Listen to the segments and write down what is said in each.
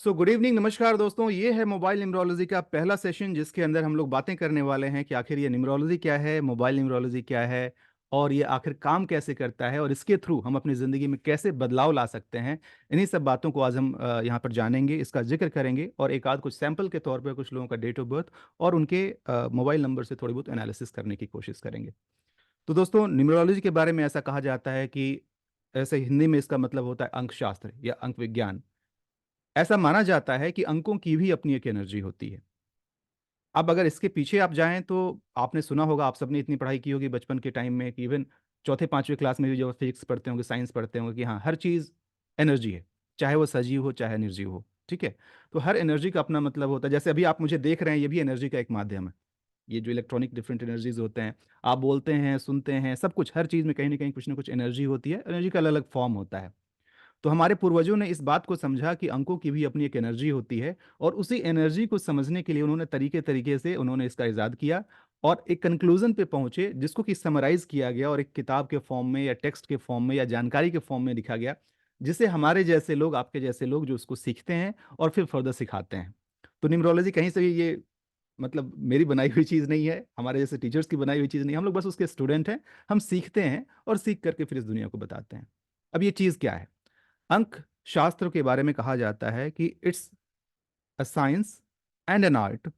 Good evening, नमस्कार दोस्तों। ये है मोबाइल न्यूमरोलॉजी का पहला सेशन जिसके अंदर हम लोग बातें करने वाले हैं कि आखिर ये न्यूमरोलॉजी क्या है, मोबाइल न्यूमरोलॉजी क्या है और ये आखिर काम कैसे करता है और इसके थ्रू हम अपनी ज़िंदगी में कैसे बदलाव ला सकते हैं। इन्हीं सब बातों को आज हम यहाँ पर जानेंगे, इसका जिक्र करेंगे और एक आध कुछ सैंपल के तौर पर कुछ लोगों का डेट ऑफ बर्थ और उनके मोबाइल नंबर से थोड़ी बहुत एनालिसिस करने की कोशिश करेंगे। तो दोस्तों, न्यूमरोलॉजी के बारे में ऐसा कहा जाता है कि ऐसे हिंदी में इसका मतलब होता है अंक शास्त्र या अंक विज्ञान। ऐसा माना जाता है कि अंकों की भी अपनी एक एनर्जी होती है। अब अगर इसके पीछे आप जाएं तो आपने सुना होगा, आप सबने इतनी पढ़ाई की होगी बचपन के टाइम में कि इवन चौथे पांचवें क्लास में भी जब फिजिक्स पढ़ते होंगे, साइंस पढ़ते होंगे कि हाँ, हर चीज़ एनर्जी है, चाहे वो सजीव हो चाहे निर्जीव हो। ठीक है। तो हर एनर्जी का अपना मतलब होता है। जैसे अभी आप मुझे देख रहे हैं, ये भी एनर्जी का एक माध्यम है। ये जो इलेक्ट्रॉनिक डिफरेंट एनर्जीज होते हैं, आप बोलते हैं, सुनते हैं, सब कुछ, हर चीज़ में कहीं ना कुछ एनर्जी होती है। एनर्जी का अलग अलग फॉर्म होता है। तो हमारे पूर्वजों ने इस बात को समझा कि अंकों की भी अपनी एक एनर्जी होती है और उसी एनर्जी को समझने के लिए उन्होंने तरीके तरीके से उन्होंने इसका इजाद किया और एक कंक्लूजन पे पहुंचे जिसको कि समराइज किया गया और एक किताब के फॉर्म में या टेक्स्ट के फॉर्म में या जानकारी के फॉर्म में लिखा गया, जिसे हमारे जैसे लोग, आपके जैसे लोग जो उसको सीखते हैं और फिर फर्दर सिखाते हैं। तो न्यूमरोलॉजी कहीं से भी ये मतलब मेरी बनाई हुई चीज़ नहीं है, हमारे जैसे टीचर्स की बनाई हुई चीज़ नहीं है। हम लोग बस उसके स्टूडेंट हैं। हम सीखते हैं और सीख करके फिर इस दुनिया को बताते हैं। अब ये चीज़ क्या है? अंक शास्त्र के बारे में कहा जाता है कि it's a science and an art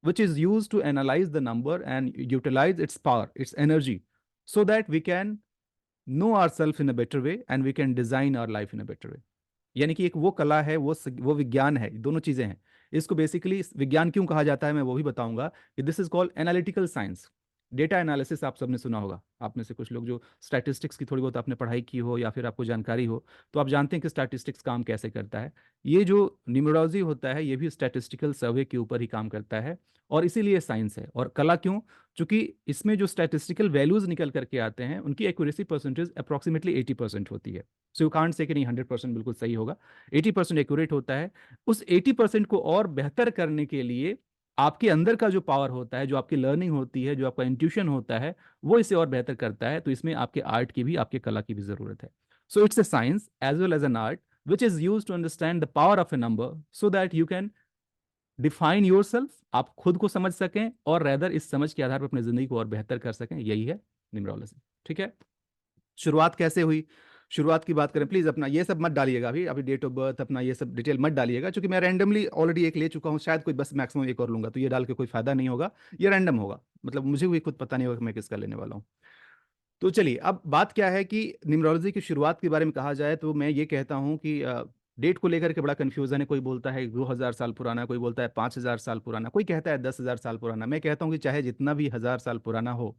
which is used to analyze the number and utilize its power, its energy, so that we can know ourselves in a better way and we can design our life in a better way. यानी कि एक वो कला है, वो विज्ञान है, दोनों चीजें हैं। इसको बेसिकली विज्ञान क्यों कहा जाता है मैं वो भी बताऊंगा कि this is called analytical science. Data analysis आप सबने सुना होगा, आप में से कुछ लोग जो स्टैटिस्टिक्स की थोड़ी बहुत आपने पढ़ाई की हो या फिर आपको जानकारी हो, तो आप जानते हैं कि स्टैटिस्टिक्स काम कैसे करता है। ये जो न्यूमरोलॉजी होता है ये भी स्टैटिस्टिकल सर्वे के ऊपर ही काम करता है और इसीलिए साइंस है। और कला क्यों? क्योंकि इसमें जो स्टैटिस्टिकल वैल्यूज निकल करके आते हैं उनकी एक्यूरेसी परसेंटेज अप्रॉक्सीमेटली 80% होती है। सो यू कांट से कि नहीं 100% बिल्कुल सही होगा, 80% एक्यूरेट होता है। उस 80% को और बेहतर करने के लिए आपके अंदर का जो पावर होता है, जो आपकी लर्निंग होती है, जो आपका इंट्यूशन होता है, वो इसे और बेहतर करता है। तो इसमें आपके आर्ट की भी, आपके कला की भी जरूरत है। So it's a science as well as an art which is use to understand the power of a number so that you can define your self, आप खुद को समझ सकें और रैदर इस समझ के आधार पर अपनी जिंदगी को और बेहतर कर सकें। यही है न्यूमरोलॉजी। ठीक है। शुरुआत कैसे हुई? शुरुआत की बात करें, प्लीज अपना ये सब मत डालिएगा, अभी अभी डेट ऑफ बर्थ अपना ये सब डिटेल मत डालिएगा, क्योंकि मैं रैंडमली ऑलरेडी एक ले चुका हूँ, शायद कोई बस मैक्सिमम एक और लूंगा, तो ये डाल के कोई फायदा नहीं होगा। ये रैंडम होगा, मतलब मुझे भी खुद पता नहीं होगा कि मैं किसका लेने वाला हूँ। तो चलिए, अब बात क्या है कि न्यूमरोलॉजी की शुरुआत के बारे में कहा जाए तो मैं ये कहता हूँ कि डेट को लेकर के बड़ा कन्फ्यूजन है। कोई बोलता है 2000 साल पुराना, कोई बोलता है 5000 साल पुराना, कोई कहता है 10,000 साल पुराना। मैं कहता हूँ कि चाहे जितना भी 1000 साल पुराना हो,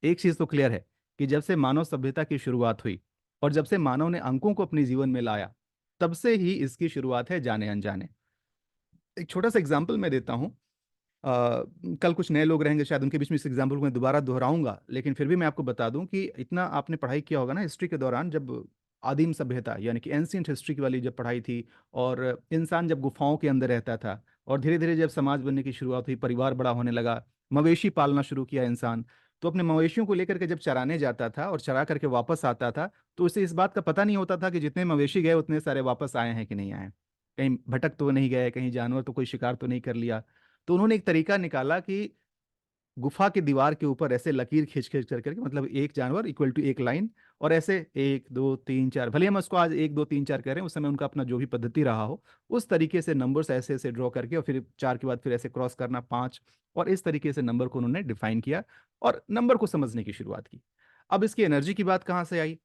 एक चीज़ तो क्लियर है कि जब से मानव सभ्यता की शुरुआत हुई और जब से मानव ने अंकों को अपने जीवन में लाया, तब से ही इसकी शुरुआत है, जाने अनजाने। एक छोटा सा एग्जाम्पल मैं देता हूँ। कल कुछ नए लोग रहेंगे, शायद उनके बीच में इस एग्जाम्पल को मैं दोबारा दोहराऊंगा, लेकिन फिर भी मैं आपको बता दूं कि इतना आपने पढ़ाई किया होगा ना हिस्ट्री के दौरान, जब आदिम सभ्यता यानी कि एंशियंट हिस्ट्री की वाली जब पढ़ाई थी और इंसान जब गुफाओं के अंदर रहता था और धीरे धीरे जब समाज बनने की शुरुआत हुई, परिवार बड़ा होने लगा, मवेशी पालना शुरू किया इंसान, तो अपने मवेशियों को लेकर के जब चराने जाता था और चरा करके वापस आता था, तो उसे इस बात का पता नहीं होता था कि जितने मवेशी गए उतने सारे वापस आए हैं कि नहीं आए, कहीं भटक तो नहीं गए, कहीं जानवर तो कोई शिकार तो नहीं कर लिया। तो उन्होंने एक तरीका निकाला कि गुफा की दीवार के ऊपर ऐसे लकीर खींच खींच कर करके, मतलब एक जानवर इक्वल टू एक लाइन, और ऐसे एक दो तीन चार, भले हम उसको आज एक दो तीन चार कह रहे हैं, उस समय उनका अपना जो भी पद्धति रहा हो, उस तरीके से नंबर्स ऐसे ऐसे ड्रॉ करके और फिर चार के बाद फिर ऐसे क्रॉस करना पांच, और इस तरीके से नंबर को उन्होंने डिफाइन किया और नंबर को समझने की शुरुआत की। अब इसकी एनर्जी की बात कहाँ से आई?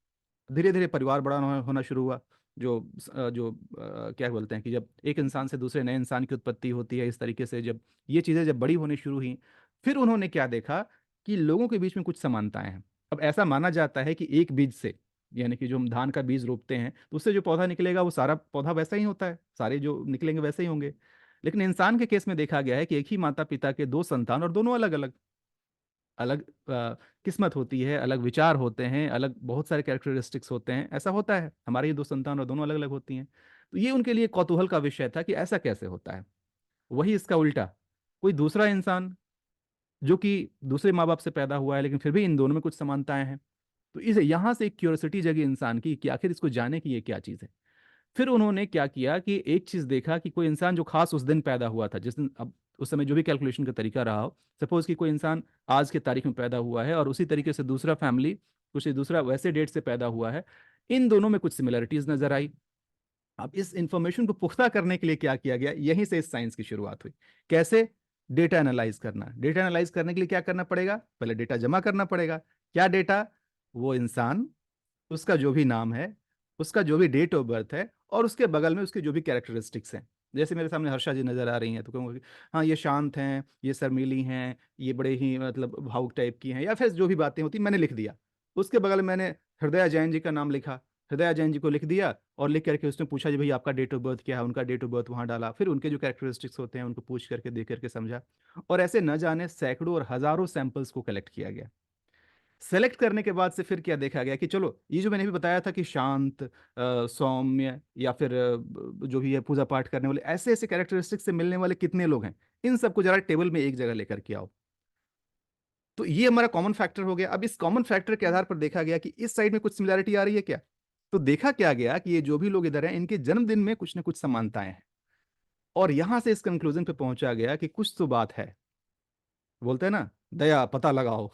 धीरे धीरे परिवार बड़ा होना शुरू हुआ। क्या बोलते हैं कि जब एक इंसान से दूसरे नए इंसान की उत्पत्ति होती है, इस तरीके से जब ये चीज़ें जब बड़ी होनी शुरू हुई, फिर उन्होंने क्या देखा कि लोगों के बीच में कुछ समानताएं हैं। अब ऐसा माना जाता है कि एक बीज से, यानी कि जो हम धान का बीज रोपते हैं तो उससे जो पौधा निकलेगा वो सारा पौधा वैसा ही होता है, सारे जो निकलेंगे वैसे ही होंगे। लेकिन इंसान के केस में देखा गया है कि एक ही माता पिता के दो संतान और दोनों अलग अलग, अलग किस्मत होती है, अलग विचार होते हैं, अलग बहुत सारे कैरेक्टरिस्टिक्स होते हैं। ऐसा होता है, हमारी ही दो संतान और दोनों अलग अलग होती हैं। तो ये उनके लिए कौतूहल का विषय था कि ऐसा कैसे होता है। वही इसका उल्टा, कोई दूसरा इंसान जो कि दूसरे माँ बाप से पैदा हुआ है लेकिन फिर भी इन दोनों में कुछ समानताएं हैं। तो इसे यहाँ से एक क्यूरियोसिटी जगी इंसान की कि आखिर इसको जाने की ये क्या चीज़ है। फिर उन्होंने क्या किया कि एक चीज देखा कि कोई इंसान जो खास उस दिन पैदा हुआ था, जिस दिन, अब उस समय जो भी कैलकुलेशन का तरीका रहा हो, सपोज कि कोई इंसान आज के तारीख में पैदा हुआ है और उसी तरीके से दूसरा फैमिली कुछ दूसरा वैसे डेट से पैदा हुआ है, इन दोनों में कुछ सिमिलरिटीज नजर आई। अब इस इंफॉर्मेशन को पुख्ता करने के लिए क्या किया गया, यहीं से इस साइंस की शुरुआत हुई। कैसे? डेटा एनालाइज करना। डेटा एनालाइज करने के लिए क्या करना पड़ेगा? पहले डेटा जमा करना पड़ेगा। क्या डेटा? वो इंसान, उसका जो भी नाम है, उसका जो भी डेट ऑफ बर्थ है, और उसके बगल में उसके जो भी कैरेक्टरिस्टिक्स हैं। जैसे मेरे सामने हर्षा जी नजर आ रही हैं, तो कहूँगा कि हाँ ये शांत हैं, ये शर्मीली हैं, ये बड़े ही मतलब भावुक टाइप की हैं, या फिर जो भी बातें होती मैंने लिख दिया। उसके बगल में मैंने हृदया जैन जी का नाम लिखा, हृदया जैन जी को लिख दिया, और लिख करके उसने पूछा जी भाई आपका डेट ऑफ बर्थ क्या है, उनका डेट ऑफ बर्थ वहाँ डाला, फिर उनके जो कैरेक्टरिस्टिक्स होते हैं उनको पूछ करके देख करके समझा। और ऐसे न जाने सैकड़ों और हजारों सैंपल्स को कलेक्ट किया गया। सेलेक्ट करने के बाद से फिर क्या देखा गया कि चलो ये जो मैंने भी बताया था कि शांत, सौम्य, या फिर जो भी है पूजा पाठ करने वाले, ऐसे ऐसे कैरेक्टरिस्टिक्स से मिलने वाले कितने लोग हैं, इन सबको जरा टेबल में एक जगह लेकर के आओ। तो ये हमारा कॉमन फैक्टर हो गया। अब इस कॉमन फैक्टर के आधार पर देखा गया कि इस साइड में कुछ सिमिलैरिटी आ रही है क्या। तो देखा क्या गया कि ये जो भी लोग इधर हैं इनके जन्मदिन में कुछ ना कुछ समानताएं हैं। और यहां से इस कंक्लूजन पे पहुंचा गया कि कुछ तो बात है। बोलते हैं ना, दया पता लगाओ,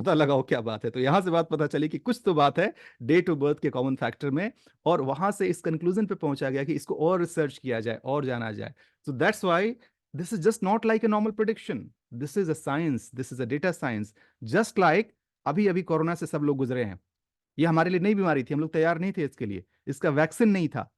पता लगाओ क्या बात है। तो यहां से बात पता चली कि कुछ तो बात है डेट ऑफ बर्थ के कॉमन फैक्टर में। और वहां से इस कंक्लूजन पे पहुंचा गया कि इसको और रिसर्च किया जाए और जाना जाए। So that's why this is just not like a normal prediction, this is a science, this is a data science. Just like अभी अभी कोरोना से सब लोग गुजरे हैं, ये हमारे लिए नई बीमारी थी, हम लोग तैयार नहीं थे इसके लिए, इसका वैक्सीन नहीं था।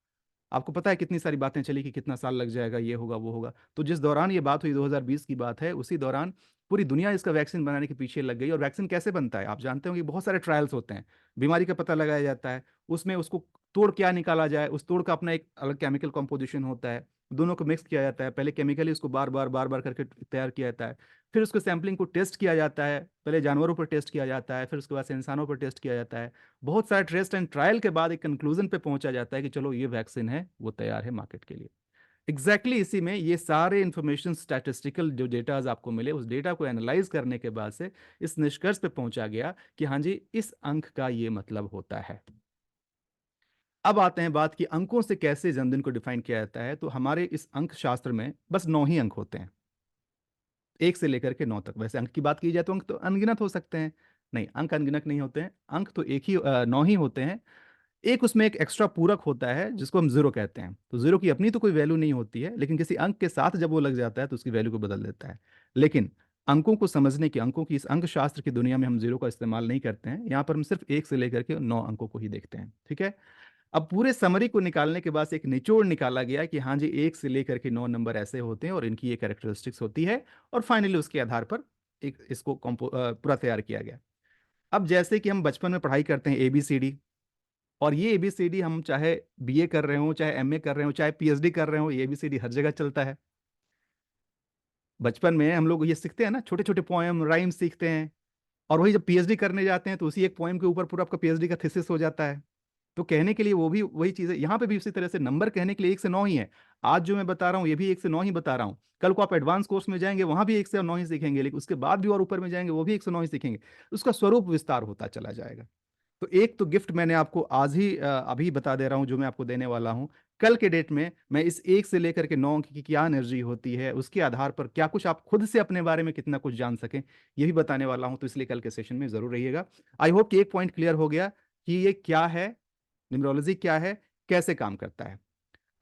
आपको पता है कितनी सारी बातें चली कि कितना साल लग जाएगा, ये होगा वो होगा। तो जिस दौरान ये बात हुई 2020 की बात है, उसी दौरान पूरी दुनिया इसका वैक्सीन बनाने के पीछे लग गई। और वैक्सीन कैसे बनता है आप जानते हो कि बहुत सारे ट्रायल्स होते हैं, बीमारी का पता लगाया जाता है, उसमें उसको तोड़ क्या निकाला जाए, उस तोड़ का अपना एक अलग केमिकल कॉम्पोजिशन होता है, दोनों को मिक्स किया जाता है, पहले केमिकली उसको बार बार करके तैयार किया जाता है, फिर उसको सैंपलिंग को टेस्ट किया जाता है, पहले जानवरों पर टेस्ट किया जाता है, फिर उसके बाद से इंसानों पर टेस्ट किया जाता है। बहुत सारे टेस्ट एंड ट्रायल के बाद एक कंक्लूजन पे पहुंचा जाता है कि चलो ये वैक्सीन है, वो तैयार है मार्केट के लिए। एग्जैक्टली इसी में ये सारे इंफॉर्मेशन, स्टैटिस्टिकल जो डेटाज आपको मिले, उस डेटा को एनालाइज करने के बाद से इस निष्कर्ष पे पहुंचा गया कि हाँ जी इस अंक का ये मतलब होता है। अब आते हैं बात कि अंकों से कैसे जन्मदिन को डिफाइन किया जाता है। तो हमारे इस अंक शास्त्र में बस 9 ही अंक होते हैं, 1 से लेकर के 9 तक। वैसे अंक की बात की जाए तो अंक तो अनगिनत हो सकते हैं, नहीं अंक अनगिनत नहीं होते हैं, अंक तो एक ही 9 ही होते हैं। एक उसमें एक एक्स्ट्रा पूरक होता है जिसको हम जीरो कहते हैं। तो जीरो की अपनी तो कोई वैल्यू नहीं होती है, लेकिन किसी अंक के साथ जब वो लग जाता है तो उसकी वैल्यू को बदल देता है। लेकिन अंकों को समझने की, अंकों की इस अंक शास्त्र की दुनिया में हम जीरो का इस्तेमाल नहीं करते हैं, यहाँ पर हम सिर्फ 1 से लेकर के 9 अंकों को ही देखते हैं। ठीक है। अब पूरे समरी को निकालने के बाद से एक निचोड़ निकाला गया कि हाँ जी 1 से लेकर के 9 नंबर ऐसे होते हैं और इनकी ये कैरेक्टरिस्टिक्स होती है। और फाइनली उसके आधार पर एक इसको पूरा तैयार किया गया। अब जैसे कि हम बचपन में पढ़ाई करते हैं ABCD, और ये ABCD हम चाहे BA कर रहे हो, चाहे MA कर रहे हो, चाहे PhD कर रहे हो, ये ABCD हर जगह चलता है। बचपन में हम लोग ये सीखते हैं ना, छोटे छोटे पोएम राइम सीखते हैं, और वही जब PhD करने जाते हैं तो उसी एक पोएम के ऊपर पूरा आपका PhD का थीसिस हो जाता है। तो कहने के लिए वो भी वही चीज़ है, यहाँ पे भी उसी तरह से नंबर कहने के लिए 1 से 9 ही है। आज जो मैं बता रहा हूँ ये भी 1 से 9 ही बता रहा हूँ। कल को आप एडवांस कोर्स में जाएंगे वहां भी 1 से 9 ही सीखेंगे, लेकिन उसके बाद भी और ऊपर में जाएंगे वो भी 1 से 9 ही सीखेंगे। उसका स्वरूप विस्तार होता चला जाएगा। तो एक तो गिफ्ट मैंने आपको आज ही अभी बता दे रहा हूँ जो मैं आपको देने वाला हूँ। कल के डेट में मैं इस 1 से लेकर के 9 की क्या एनर्जी होती है, उसके आधार पर क्या कुछ आप खुद से अपने बारे में कितना कुछ जान सकें, ये भी बताने वाला हूँ। तो इसलिए कल के सेशन में जरूर रहिएगा। आई होप कि एक पॉइंट क्लियर हो गया कि ये क्या है, न्यूमरोलॉजी क्या है, कैसे काम करता है।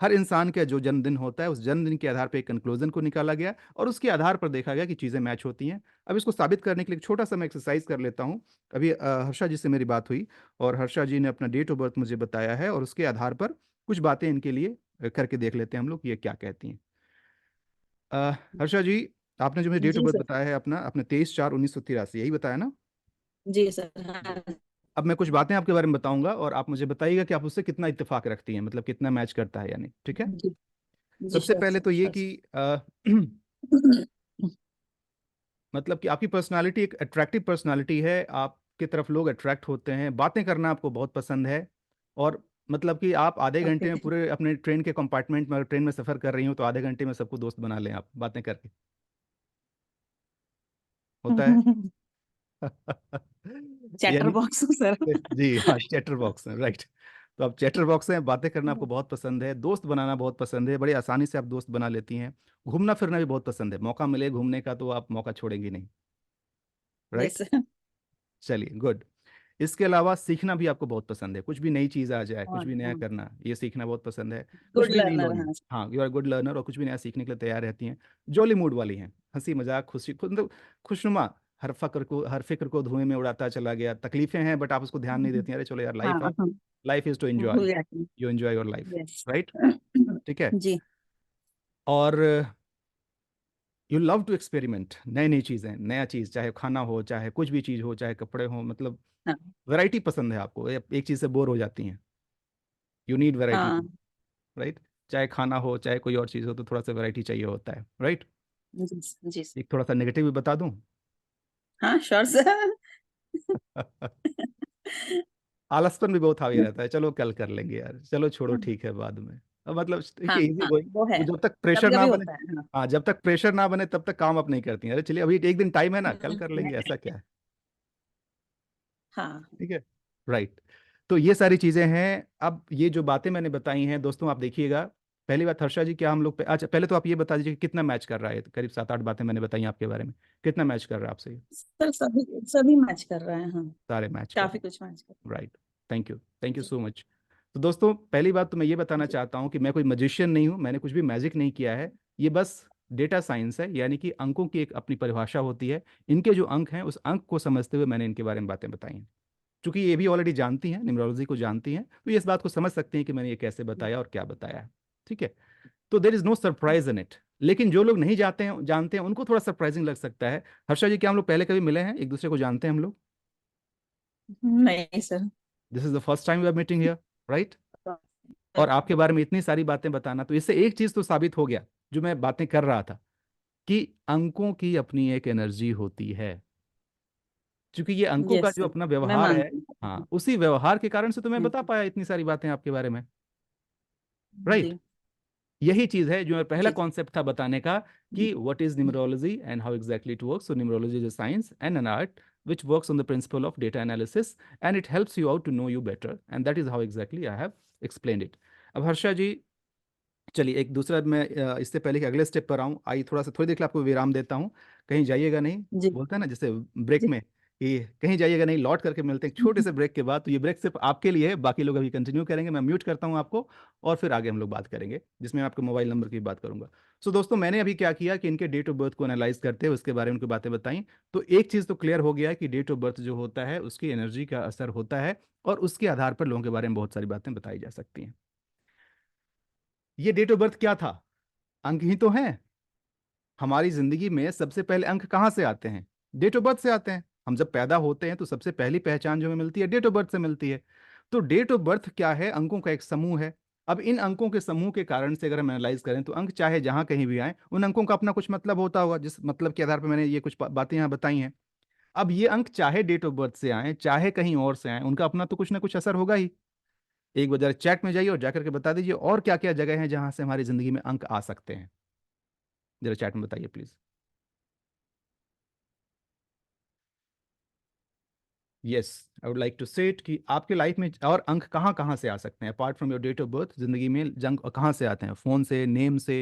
हर इंसान का जो जन्मदिन होता है उस जन्मदिन के आधार पर एक कंक्लूजन को निकाला गया, और उसके आधार पर देखा गया कि चीज़ें मैच होती हैं। अब इसको साबित करने के लिए एक छोटा सा मैं एक्सरसाइज कर लेता हूँ। अभी हर्षा जी से मेरी बात हुई, और हर्षा जी ने अपना डेट ऑफ बर्थ मुझे बताया है, और उसके आधार पर कुछ बातें इनके लिए करके देख लेते हैं हम लोग कि ये क्या कहती हैं। हर्षा जी, आपने जो मुझे डेट ऑफ जी बर्थ सर। बताया है अपना, अपने 23/4/1983 यही बताया ना। जी सर। हाँ। अब अब मैं कुछ बातें आपके बारे में बताऊंगा और आप मुझे बताइएगा कि आप उससे कितना इत्तेफाक रखती हैं, मतलब कितना मैच करता है यानी। ठीक है। जी। जी सबसे श्योर पहले सर, तो ये श्योर कि सर। मतलब कि आपकी पर्सनालिटी एक अट्रैक्टिव पर्सनालिटी है, आपकी तरफ लोग अट्रैक्ट होते हैं, बातें करना आपको बहुत पसंद है। और मतलब कि आप आधे घंटे ओके। में पूरे अपने ट्रेन के कंपार्टमेंट में, अगर ट्रेन में सफ़र कर रही हो तो आधे घंटे में सबको दोस्त बना लें आप बातें करके। होता है। चैटर यानी बॉक्स सर। जी हाँ, चैटर बॉक्स है, राइट। तो आप चैटर बॉक्स हैं, बातें करना आपको बहुत पसंद है, दोस्त बनाना बहुत पसंद है, बड़ी आसानी से आप दोस्त बना लेती हैं, घूमना फिरना भी बहुत पसंद है, मौका मिले घूमने का तो आप मौका छोड़ेंगी नहीं, राइट? Yes sir. चलिए, गुड। इसके अलावा सीखना भी आपको बहुत पसंद है, कुछ भी नई चीज़ आ जाए, कुछ हाँ भी नया हाँ। करना, ये सीखना बहुत पसंद है। कुछ गुड भी नई लर्नर, नॉलेज, हाँ। हाँ, यू आर गुड लर्नर, और कुछ भी नया सीखने के लिए तैयार रहती हैं। जॉली मूड वाली हैं, हंसी मजाक खुशी मतलब खुशनुमा, हर फिक्र को धुएं में उड़ाता चला गया, तकलीफें हैं बट आप उसको ध्यान नहीं देती हैं, अरे चलो यार, हाँ लाइफ है, हाँ। लाइफ इज टू एंजॉय, भूल जाती हूँ। You enjoy your life, yes. Right? ठीक है। जी। और यू लव टू एक्सपेरिमेंट, नई नई चीज़ें, नया चीज़, चाहे खाना हो, चाहे कुछ भी चीज़ हो, चाहे कपड़े हो, मतलब हाँ वैरायटी पसंद है आपको, एक चीज़ से बोर हो जाती हैं, यू नीड वैरायटी, हाँ। राइट? चाहे खाना हो, चाहे कोई और चीज़ हो, तो थोड़ा सा वैरायटी चाहिए होता है, राइट? जी जी सर। एक थोड़ा सा नेगेटिव भी बता दूं। हाँ श्योर सर। आलसपन भी बहुत हावी रहता है, चलो कल कर लेंगे यार, चलो छोड़ो ठीक है बाद में। अब मतलब ठीक हाँ है, इजी हाँ गोइंग, वो है। वो जब तक कभी प्रेशर ना कभी बने, होता है, हाँ। हाँ, जब तक प्रेशर ना बने तब तक काम आप नहीं करती हैं, अरे चलिए अभी एक दिन टाइम है ना, कल कर लेंगे, ऐसा क्या है? हाँ ठीक है, राइट। तो ये सारी चीजें हैं। अब ये जो बातें मैंने बताई हैं दोस्तों, आप देखिएगा। पहली बात, हर्षा जी, क्या हम लोग अच्छा, पहले तो आप ये बता दीजिए कि कितना मैच कर रहा है, करीब 7-8 बातें मैंने बताई आपके बारे में, कितना मैच कर रहा है आपसे ये? सर, सभी सभी मैच कर रहे हैं, हाँ। सारे मैच कर काफी रहे कुछ मैच कर हैं, राइट? थैंक यू जी सो मच। तो दोस्तों, पहली बात तो मैं ये बताना जी। चाहता हूँ कि मैं कोई मजिशियन नहीं हूँ, मैंने कुछ भी मैजिक नहीं किया है, ये बस डेटा साइंस है, यानी कि अंकों की एक अपनी परिभाषा होती है, इनके जो अंक हैं उस अंक को समझते हुए मैंने इनके बारे में बातें बताई हैं। चूंकि ये भी ऑलरेडी जानती हैं, न्यूमरोलॉजी को जानती हैं, तो ये इस बात को समझ सकते हैं कि मैंने ये कैसे बताया और क्या बताया है। ठीक है, तो there is no surprise in it. लेकिन जो लोग नहीं जानते हैं उनको थोड़ा सरप्राइजिंग लग सकता है। हर्षा जी, क्या हम लोग पहले कभी मिले हैं, एक दूसरे को जानते हैं हम लोग? नहीं sir. This is the first time we are meeting here, right? और आपके बारे में इतनी सारी बातें बताना, तो इससे एक चीज तो साबित हो गया, जो मैं बातें कर रहा था, कि अंकों की अपनी एक एनर्जी होती है। क्योंकि ये अंकों का यस जो सर, अपना मैं व्यवहार है, मानती हाँ, हूँ। उसी व्यवहार के कारण से तो मैं बता हम्म, पाया इतनी सारी बातें आपके बारे में, राइट? जी यही चीज है जो मेरा पहला जी जी। कॉन्सेप्ट था बताने का, कि what is numerology and how exactly it works. So numerology is a science and an art which works on the principle of data analysis, and it helps you out to know you better, and that is how exactly I have explained it. अब हर्षा जी, चलिए एक दूसरा मैं इससे पहले कि अगले step पर आऊँ, आई थोड़ा सा थोड़ी देर के लिए आपको विराम देता हूँ, कहीं जाइएगा नहीं, जी बोलते हैं ना जैसे ब्रेक जी। में, कि कहीं जाइएगा नहीं, लौट करके मिलते हैं एक छोटे से ब्रेक के बाद। तो ये ब्रेक सिर्फ आपके लिए है, बाकी लोग अभी कंटिन्यू करेंगे, मैं म्यूट करता हूँ आपको, और फिर आगे हम लोग बात करेंगे, जिसमें मैं आपके मोबाइल नंबर की बात करूंगा। सो दोस्तों, मैंने अभी क्या किया कि इनके डेट ऑफ बर्थ को एनालाइज करते हैं, उसके बारे में उनकी बातें बताई। तो एक चीज़ तो क्लियर हो गया है कि डेट ऑफ बर्थ जो होता है उसकी एनर्जी का असर होता है, और उसके आधार पर लोगों के बारे में बहुत सारी बातें बताई जा सकती हैं। ये डेट ऑफ बर्थ क्या था? अंक ही तो हैं। हमारी जिंदगी में सबसे पहले अंक कहाँ से आते हैं? डेट ऑफ बर्थ से आते हैं। हम जब पैदा होते हैं तो सबसे पहली पहचान जो हमें मिलती है डेट ऑफ बर्थ से मिलती है। तो डेट ऑफ बर्थ क्या है? अंकों का एक समूह है। अब इन अंकों के समूह के कारण से अगर हम एनालाइज करें, तो अंक चाहे जहां कहीं भी आए, उन अंकों का अपना कुछ मतलब होता होगा, जिस मतलब के आधार पर मैंने ये कुछ बातें यहाँ बताई हैं। अब ये अंक चाहे डेट ऑफ बर्थ से आए, चाहे कहीं और से आए, उनका अपना तो कुछ ना कुछ असर होगा ही। एक बार जरा चैट में जाइए और जाकर के बता दीजिए और क्या क्या जगह हैं जहां से हमारी जिंदगी में अंक आ सकते हैं। जरा चैट में बताइए please. Yes, I would like to say it कि आपके लाइफ में और अंक कहाँ कहाँ से आ सकते हैं, apart from your date of birth, जिंदगी में जंक कहाँ से आते हैं? फोन से, नेम से,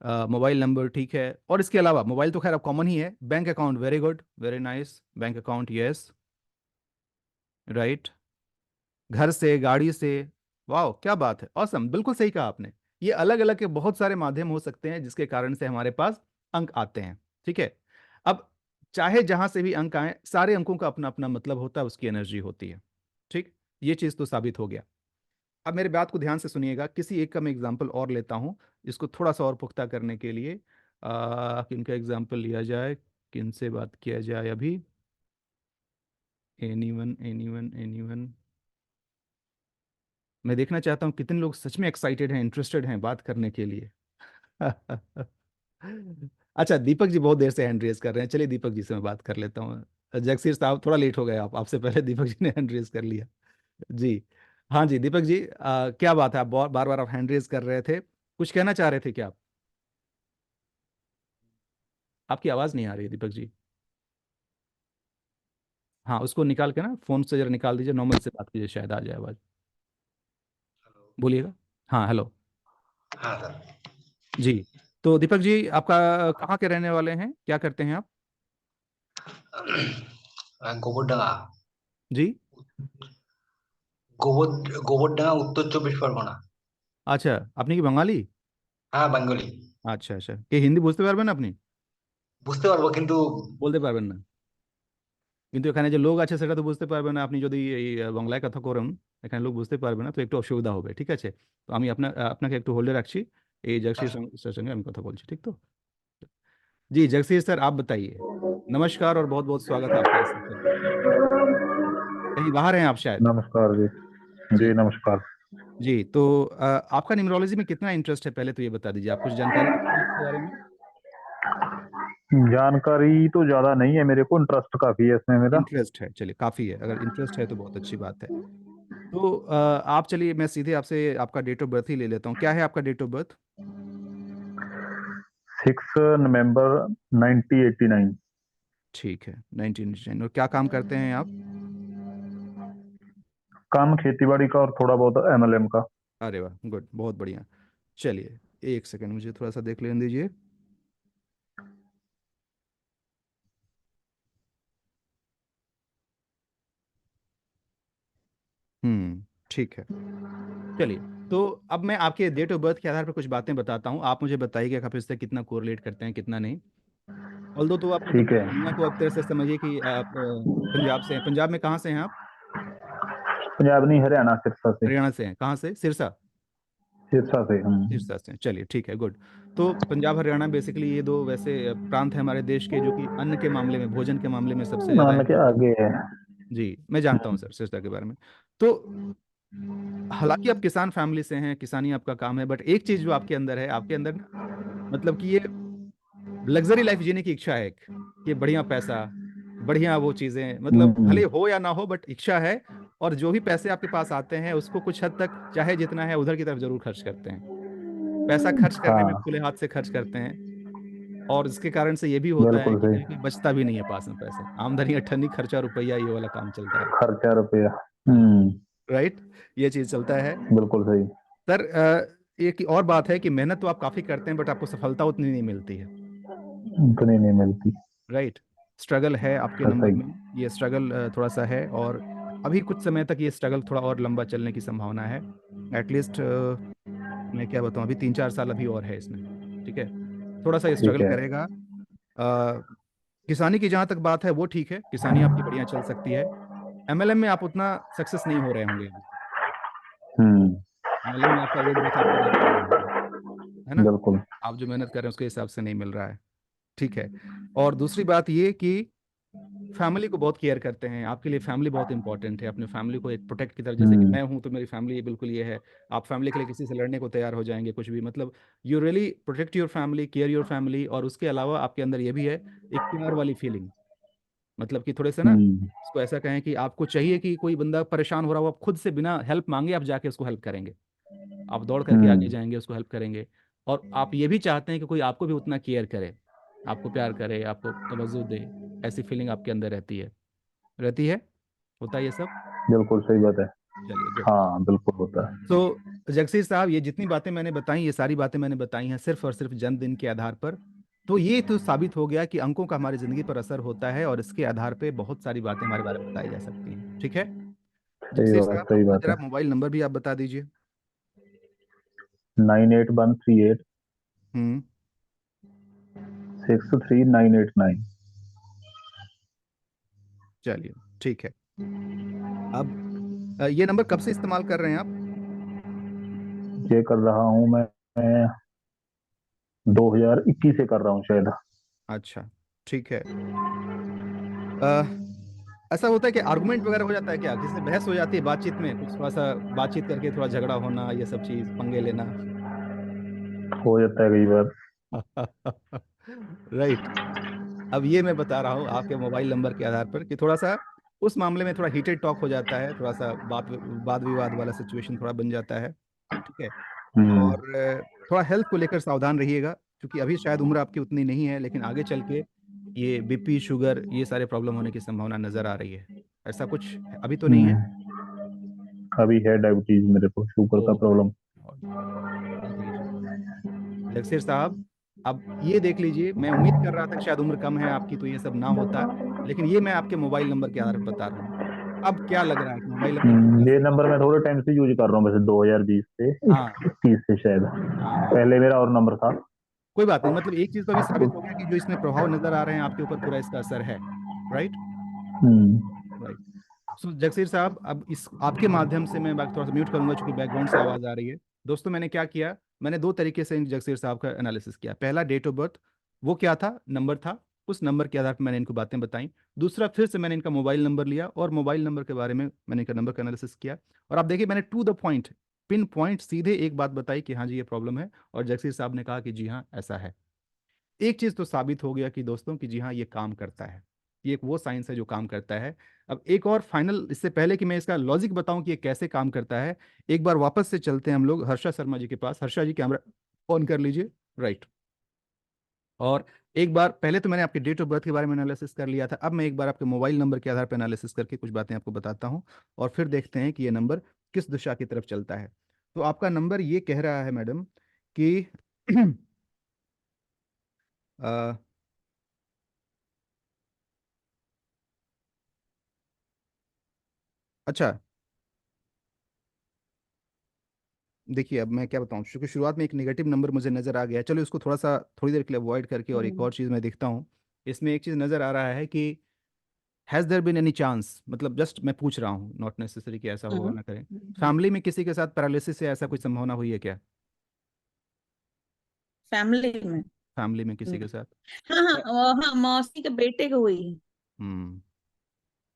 मोबाइल नंबर, ठीक है, और इसके अलावा मोबाइल तो खैर अब कॉमन ही है, bank account, very good, very nice, bank account, yes, right, घर से, गाड़ी से, वाह क्या बात है, ऑसम, बिल्कुल सही कहा आपने। ये अलग अलग के बहुत सारे माध्यम हो सकते हैं जिसके कारण से हमारे पास अंक आते हैं, ठीक है। अब चाहे जहां से भी अंक आए, सारे अंकों का अपना अपना मतलब होता है, उसकी एनर्जी होती है, ठीक। ये चीज तो साबित हो गया। अब मेरे बात को ध्यान से सुनिएगा, किसी एक का मैं एग्जाम्पल और लेता हूं, इसको थोड़ा सा और पुख्ता करने के लिए। किनका एग्जाम्पल लिया जाए, किन से बात किया जाए अभी? Anyone, anyone, anyone. मैं देखना चाहता हूँ कितने लोग सच में एक्साइटेड हैं, इंटरेस्टेड हैं बात करने के लिए। अच्छा, दीपक जी बहुत देर से हैंड रेज कर रहे हैं, चलिए दीपक जी से मैं बात कर लेता हूँ। जगसीर साहब थोड़ा लेट हो गए, आप, आपसे पहले दीपक जी ने हैंड रेज कर लिया। जी, हाँ जी दीपक जी, क्या बात है, आप बार बार आप हैंड रेज कर रहे थे, कुछ कहना चाह रहे थे क्या आप? आपकी आवाज़ नहीं आ रही है दीपक जी। हाँ, उसको निकाल के ना, फोन से जरा निकाल दीजिए, नॉर्मल से बात कीजिए, शायद आ जाए आवाज़। बोलिएगा। हाँ, हेलो। हाँ सर। जी, तो दीपक जी, आपका कहाँ के रहने वाले हैं, क्या करते हैं आप? গোবরডাঙ্গা। जी। গোবরডাঙ্গা উত্তর 24 পরগনা। আচ্ছা, আপনি কি বাঙালি? হ্যাঁ, বেঙ্গলি। আচ্ছা আচ্ছা, কে হিন্দি বুঝতে পারবেন আপনি? বুঝতে পারবো কিন্তু। বলতে পারবেন না? কিন্তু এখানে যে লোক আছে সেটা তো বুঝতে পারবে না, আপনি যদি এই বাংলায় কথা করেন, এখানে লোক বুঝতে পারবে না, তো একটু অসুবিধা হবে, ঠিক আছে? তো আমি আপনাকে একটু होल्डे রাখছি, এই जगसीर আচ্ছা। सर संगे আমি কথা বলছি, ठीक तो? जी जगसीर सर, आप बताइए। नमस्कार और बहुत बहुत स्वागत है आपका इस सेशन में। कहीं बाहर हैं आप शायद? नमस्कार जी। जी जी नमस्कार। जी, तो आपका न्यूमरोलॉजी में कितना इंटरेस्ट है, पहले तो ये बता दीजिए, आप कुछ जानकारी रखते हैं इसके बारे में? जानकारी तो ज्यादा नहीं है मेरे को, इंटरेस्ट काफी है इसमें मेरा। इंटरेस्ट है, चलिए काफ़ी है, अगर इंटरेस्ट है तो बहुत अच्छी बात है। तो आप चलिए, मैं सीधे आपसे आपका डेट ऑफ बर्थ ही ले लेता हूँ, क्या है आपका डेट ऑफ बर्थ? 6 नवंबर 1989। ठीक है, 1989। और क्या काम करते हैं आप? काम खेतीबाड़ी का और थोड़ा बहुत एमएलएम का। अरे वाह, गुड, बहुत बढ़िया। चलिए, एक सेकंड मुझे थोड़ा सा देख लेने दीजिए। ठीक है। चलिए, तो अब मैं आपके डेट ऑफ बर्थ के आधार पर कुछ बातें बताता हूँ, आप मुझे बताइए कि आप इससे कितना कोरिलेट करते हैं, कितना नहीं। ऑल्दो तो आप मतलब ठीक है। दुनिया को एक तरह से समझिए कि आप पंजाब से हैं। पंजाब में कहाँ से हैं आप? पंजाब नहीं, हरियाणा, सिरसा से। हरियाणा से हैं, कहाँ से? सिरसा? सिरसा से हम। सिरसा से हैं। चलिए ठीक है, गुड। तो पंजाब हरियाणा बेसिकली ये दो वैसे प्रांत हैं हमारे देश के, जो कि अन्न के मामले में, भोजन के मामले में सबसे ज़्यादा नाम के इम्पोर्टेंट। आगे है। जी, मैं जानता हूँ सर सिरसा के बारे में। तो हालांकि आप किसान फैमिली से हैं, किसानी आपका काम है, बट एक चीज़ जो आपके अंदर है, आपके अंदर ना, मतलब कि ये लग्जरी लाइफ जीने की इच्छा है, एक कि बढ़िया पैसा, बढ़िया वो चीज़ें, मतलब भले हो या ना हो, बट इच्छा है। और जो भी पैसे आपके पास आते हैं उसको कुछ हद तक, चाहे जितना है, उधर की तरफ जरूर खर्च करते हैं। पैसा खर्च करने में हाँ खुले हाथ से खर्च करते हैं। और इसके कारण से ये भी होता है बिल्कुल कि सही। कहीं कहीं बचता भी नहीं है पास में पैसा, आमदनी अठन्नी खर्चा रुपया, ये वाला काम चलता है। खर्चा रुपया। राइट, ये चीज़ चलता है। बिल्कुल सही। सर, एक और बात है कि मेहनत तो आप काफ़ी करते हैं, बट आपको सफलता उतनी नहीं मिलती है। उतनी नहीं मिलती। राइट, स्ट्रगल है आपके नंबर सही। में, ये स्ट्रगल थोड़ा सा है, और अभी कुछ समय तक ये स्ट्रगल थोड़ा और लंबा चलने की संभावना है। एटलीस्ट मैं क्या बताऊं, अभी 3-4 साल अभी और है इसमें, ठीक है? थोड़ा सा ठीक स्ट्रगल है। करेगा। किसानी की जहाँ तक बात है वो ठीक है, किसानी आपकी बढ़िया चल सकती है। एमएलएम में आप उतना सक्सेस नहीं हो रहे होंगे अभी। हम्म। एमएलएम में आपका वेट बहुत आपका ज़्यादा नहीं होगा, है ना? बिल्कुल। आप जो मेहनत कर रहे हैं उसके हिसाब से नहीं मिल रहा है, ठीक है। और दूसरी बात ये कि फैमिली को बहुत केयर करते हैं, आपके लिए फैमिली बहुत इंपॉर्टेंट है, अपने फैमिली को एक प्रोटेक्ट की तरह, जैसे कि मैं हूं तो मेरी फैमिली बिल्कुल ये है। आप फैमिली के लिए किसी से लड़ने को तैयार हो जाएंगे, कुछ भी, मतलब you really protect your family, care your family. और उसके अलावा आपके अंदर ये भी है, एक प्यार वाली फीलिंग, मतलब कि थोड़े से ना, हम्म। इसको ऐसा कहें कि आपको चाहिए कि कोई बंदा परेशान हो रहा हो, आप खुद से बिना हेल्प मांगे आप जाके उसको हेल्प करेंगे, आप दौड़ करके आगे हम्म। जाएंगे, उसको हेल्प करेंगे। और आप ये भी चाहते हैं कि कोई आपको भी उतना केयर करे, आपको प्यार करे, आपको तवज्जो दे, ऐसी फीलिंग आपके अंदर रहती है, रहती है, होता है ये सब। बिल्कुल सही बात है। चलिए, गुड। हाँ बिल्कुल होता है। तो जगसीर साहब, ये जितनी बातें मैंने बताई, ये सारी बातें मैंने बताई हैं सिर्फ और सिर्फ जन्मदिन के आधार पर। तो ये तो साबित हो गया कि अंकों का हमारी जिंदगी पर असर होता है, और इसके आधार पे बहुत सारी बातें हमारे बारे में बताई जा सकती हैं, ठीक है? सही जगसीर बात, साहब, सही अपना बात जरा है। मोबाइल नंबर भी आप बता दीजिए। 9813863989। हम्म। चलिए, ठीक है। अब ये नंबर कब से इस्तेमाल कर रहे हैं आप? ये कर रहा हूँ मैं 2021 से कर रहा हूँ शायद। अच्छा, ठीक है। अ, ऐसा होता है कि आर्गुमेंट वगैरह हो जाता है क्या, किसी से बहस हो जाती है बातचीत में, कुछ थोड़ा सा बातचीत करके थोड़ा झगड़ा होना, ये सब चीज, पंगे लेना? हो जाता है कई बार। राइट। अब ये मैं बता रहा हूँ आपके मोबाइल नंबर के आधार पर कि थोड़ा सा उस मामले में थोड़ा हीटेड टॉक हो जाता है, थोड़ा सा बात वाद विवाद वाला सिचुएशन थोड़ा बन जाता है, ठीक है? हम्म। और थोड़ा हेल्थ को लेकर सावधान रहिएगा, क्योंकि अभी शायद उम्र आपकी उतनी नहीं है, लेकिन आगे चल के ये बीपी, शुगर, ये सारे प्रॉब्लम होने की संभावना नजर आ रही है। ऐसा कुछ अभी तो नहीं है? हम्म। अभी है डायबिटीज मेरे को, शुगर का ओ, प्रॉब्लम। जगसीर साहब, अब ये देख लीजिए, मैं उम्मीद कर रहा था कि शायद उम्र कम है आपकी तो ये सब ना होता, लेकिन ये मैं आपके मोबाइल नंबर के आधार पर बता रहा हूँ। अब क्या लग रहा है कि मोबाइल नंबर की वजह ये से? नंबर मैं थोड़े टाइम से यूज कर रहा हूँ, वैसे 2020 से, हाँ 30 से शायद। हाँ हाँ, पहले मेरा और नंबर था। कोई बात नहीं, मतलब एक चीज तो अभी तो साबित हो गया कि जो इसमें प्रभाव नजर आ रहे हैं आपके ऊपर, पूरा इसका असर है। राइट हम्म, राइट। सो जगसीर साहब, अब इस आपके माध्यम से मैं थोड़ा सा म्यूट करूंगा क्योंकि बैकग्राउंड से आवाज आ रही है। दोस्तों, मैंने क्या किया, मैंने दो तरीके से इन जगसीर साहब का एनालिसिस किया। पहला, डेट ऑफ बर्थ, वो क्या था, नंबर था, उस नंबर के आधार पर मैंने इनको बातें बताई। दूसरा, फिर से मैंने इनका मोबाइल नंबर लिया और मोबाइल नंबर के बारे में मैंने इनका नंबर का एनालिसिस किया। और आप देखिए, मैंने to the point, pin point सीधे एक बात बताई कि हाँ जी ये प्रॉब्लम है, और जगसीर साहब ने कहा कि जी हाँ ऐसा है। एक चीज तो साबित हो गया कि दोस्तों कि जी हाँ ये काम करता है, ये एक वो साइंस है जो काम करता है। अब एक और फाइनल, इससे पहले कि मैं इसका लॉजिक बताऊं कि ये कैसे काम करता है, एक बार वापस से चलते हैं हम लोग हर्षा शर्मा जी के पास। हर्षा जी, कैमरा ऑन कर लीजिए। राइट। और एक बार पहले तो मैंने आपके डेट ऑफ बर्थ के बारे में एनालिसिस कर लिया था, अब मैं एक बार आपके मोबाइल नंबर के आधार पर एनालिसिस करके कुछ बातें आपको बताता हूँ, और फिर देखते हैं कि ये नंबर किस दिशा की तरफ चलता है। तो आपका नंबर ये कह रहा है मैडम कि अ, अच्छा, देखिए अब मैं क्या बताऊं, क्योंकि शुरुआत में एक नेगेटिव नंबर मुझे नजर आ गया, चलो इसको थोड़ा सा थोड़ी देर के लिए अवॉइड करके और एक और चीज मैं देखता हूँ। इसमें एक चीज नजर आ रहा है कि has there been any chance, मतलब जस्ट मैं पूछ रहा हूँ, नॉट नेसेसरी कि ऐसा होगा ना करें, फैमिली में किसी के साथ पैरालिसिस या ऐसा कुछ संभावना हुई है क्या? फैमिली में। फैमिली में किसी हम्म, के साथ? हाँ हाँ हाँ, मौसी के बेटे को हुई। हम्म।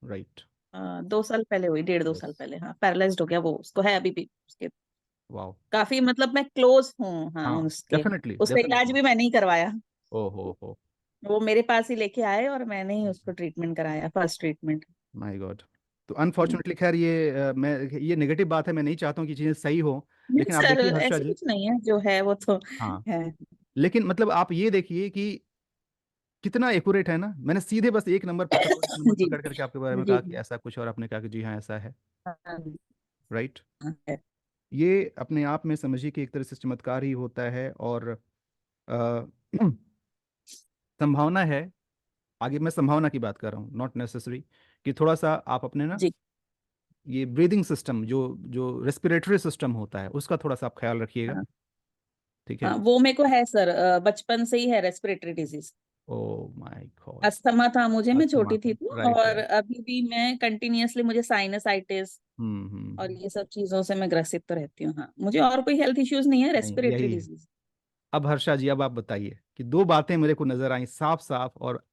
राइट। 2 साल पहले हुई, 1.5 2 साल यस। पहले। हाँ, पैरालाइज्ड हो गया वो, उसको है अभी भी उसके। वाओ। काफी, मतलब मैं क्लोज हूँ हाँ हाँ, उसके। डेफिनेटली उसका इलाज डेफिनेटली। भी मैंने ही करवाया। ओ हो। वो मेरे पास ही लेके आए और मैंने ही उसको ट्रीटमेंट कराया, फर्स्ट ट्रीटमेंट। My God. तो अनफॉर्चुनेटली, खैर ये मैं ये नेगेटिव बात है, मैं नहीं चाहता हूँ कि चीज़ें सही हो, नहीं लेकिन आप सर, देखिए हर्षा ऐसे जी। कुछ नहीं है, जो है वो तो हाँ, है। लेकिन मतलब आप ये देखिए कि कितना एक्यूरेट है ना, मैंने सीधे बस एक नंबर पकड़ और एक नंबर जी पकड़ करके आपके बारे में जी। कहा कि ऐसा कुछ, और आपने कहा कि जी हाँ ऐसा है। हाँ, राइट। हाँ, है। ये अपने आप में समझिए कि एक तरह से चमत्कार ही होता है, और अ, संभावना है, आगे मैं संभावना की बात कर रहा हूँ, नॉट नेसेसरी, कि थोड़ा सा आप अपने ना जी ये ब्रीदिंग सिस्टम, जो जो रेस्पिरेटरी सिस्टम होता है उसका थोड़ा सा आप ख्याल रखिएगा। हाँ ठीक है। हाँ, वो मेरे को है सर, बचपन से ही है respiratory disease. Oh my God. Asthma था मुझे, मैं अस्थमा छोटी था, थी तो। राइट और राइट। अभी भी मैं कंटिन्यूअसली, मुझे साइनसाइटिस और हम्म। ये सब चीजों से मैं ग्रसित तो रहती हूँ। हाँ, मुझे और कोई हेल्थ इश्यूज नहीं है, नहीं, रेस्पिरेटरी यही है। डिजीज। अब हर्षा जी, अब आप बताइए कि दो बातें मेरे को नजर आई साफ साफ, और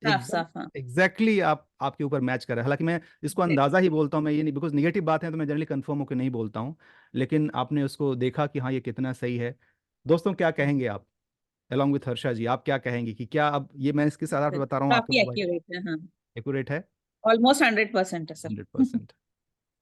साफ एकदम साफ, हाँ। एग्जैक्टली आप आपके ऊपर मैच कर रहा है। हालांकि मैं इसको अंदाजा ही बोलता हूँ, मैं ये नहीं, बिकॉज निगेटिव बात है तो मैं जनरली कंफर्म होकर नहीं बोलता हूँ, लेकिन आपने उसको देखा कि हाँ ये कितना सही है। दोस्तों, क्या कहेंगे आप, अलॉन्ग विथ हर्षा जी, आप क्या कहेंगे कि क्या अब ये मैं इसके आधार पर बता रहा हूँ आपके काफी मोबाइल एक्यूरेट है, हाँ। एक्यूरेट है? ऑलमोस्ट 100% है sir. 100%।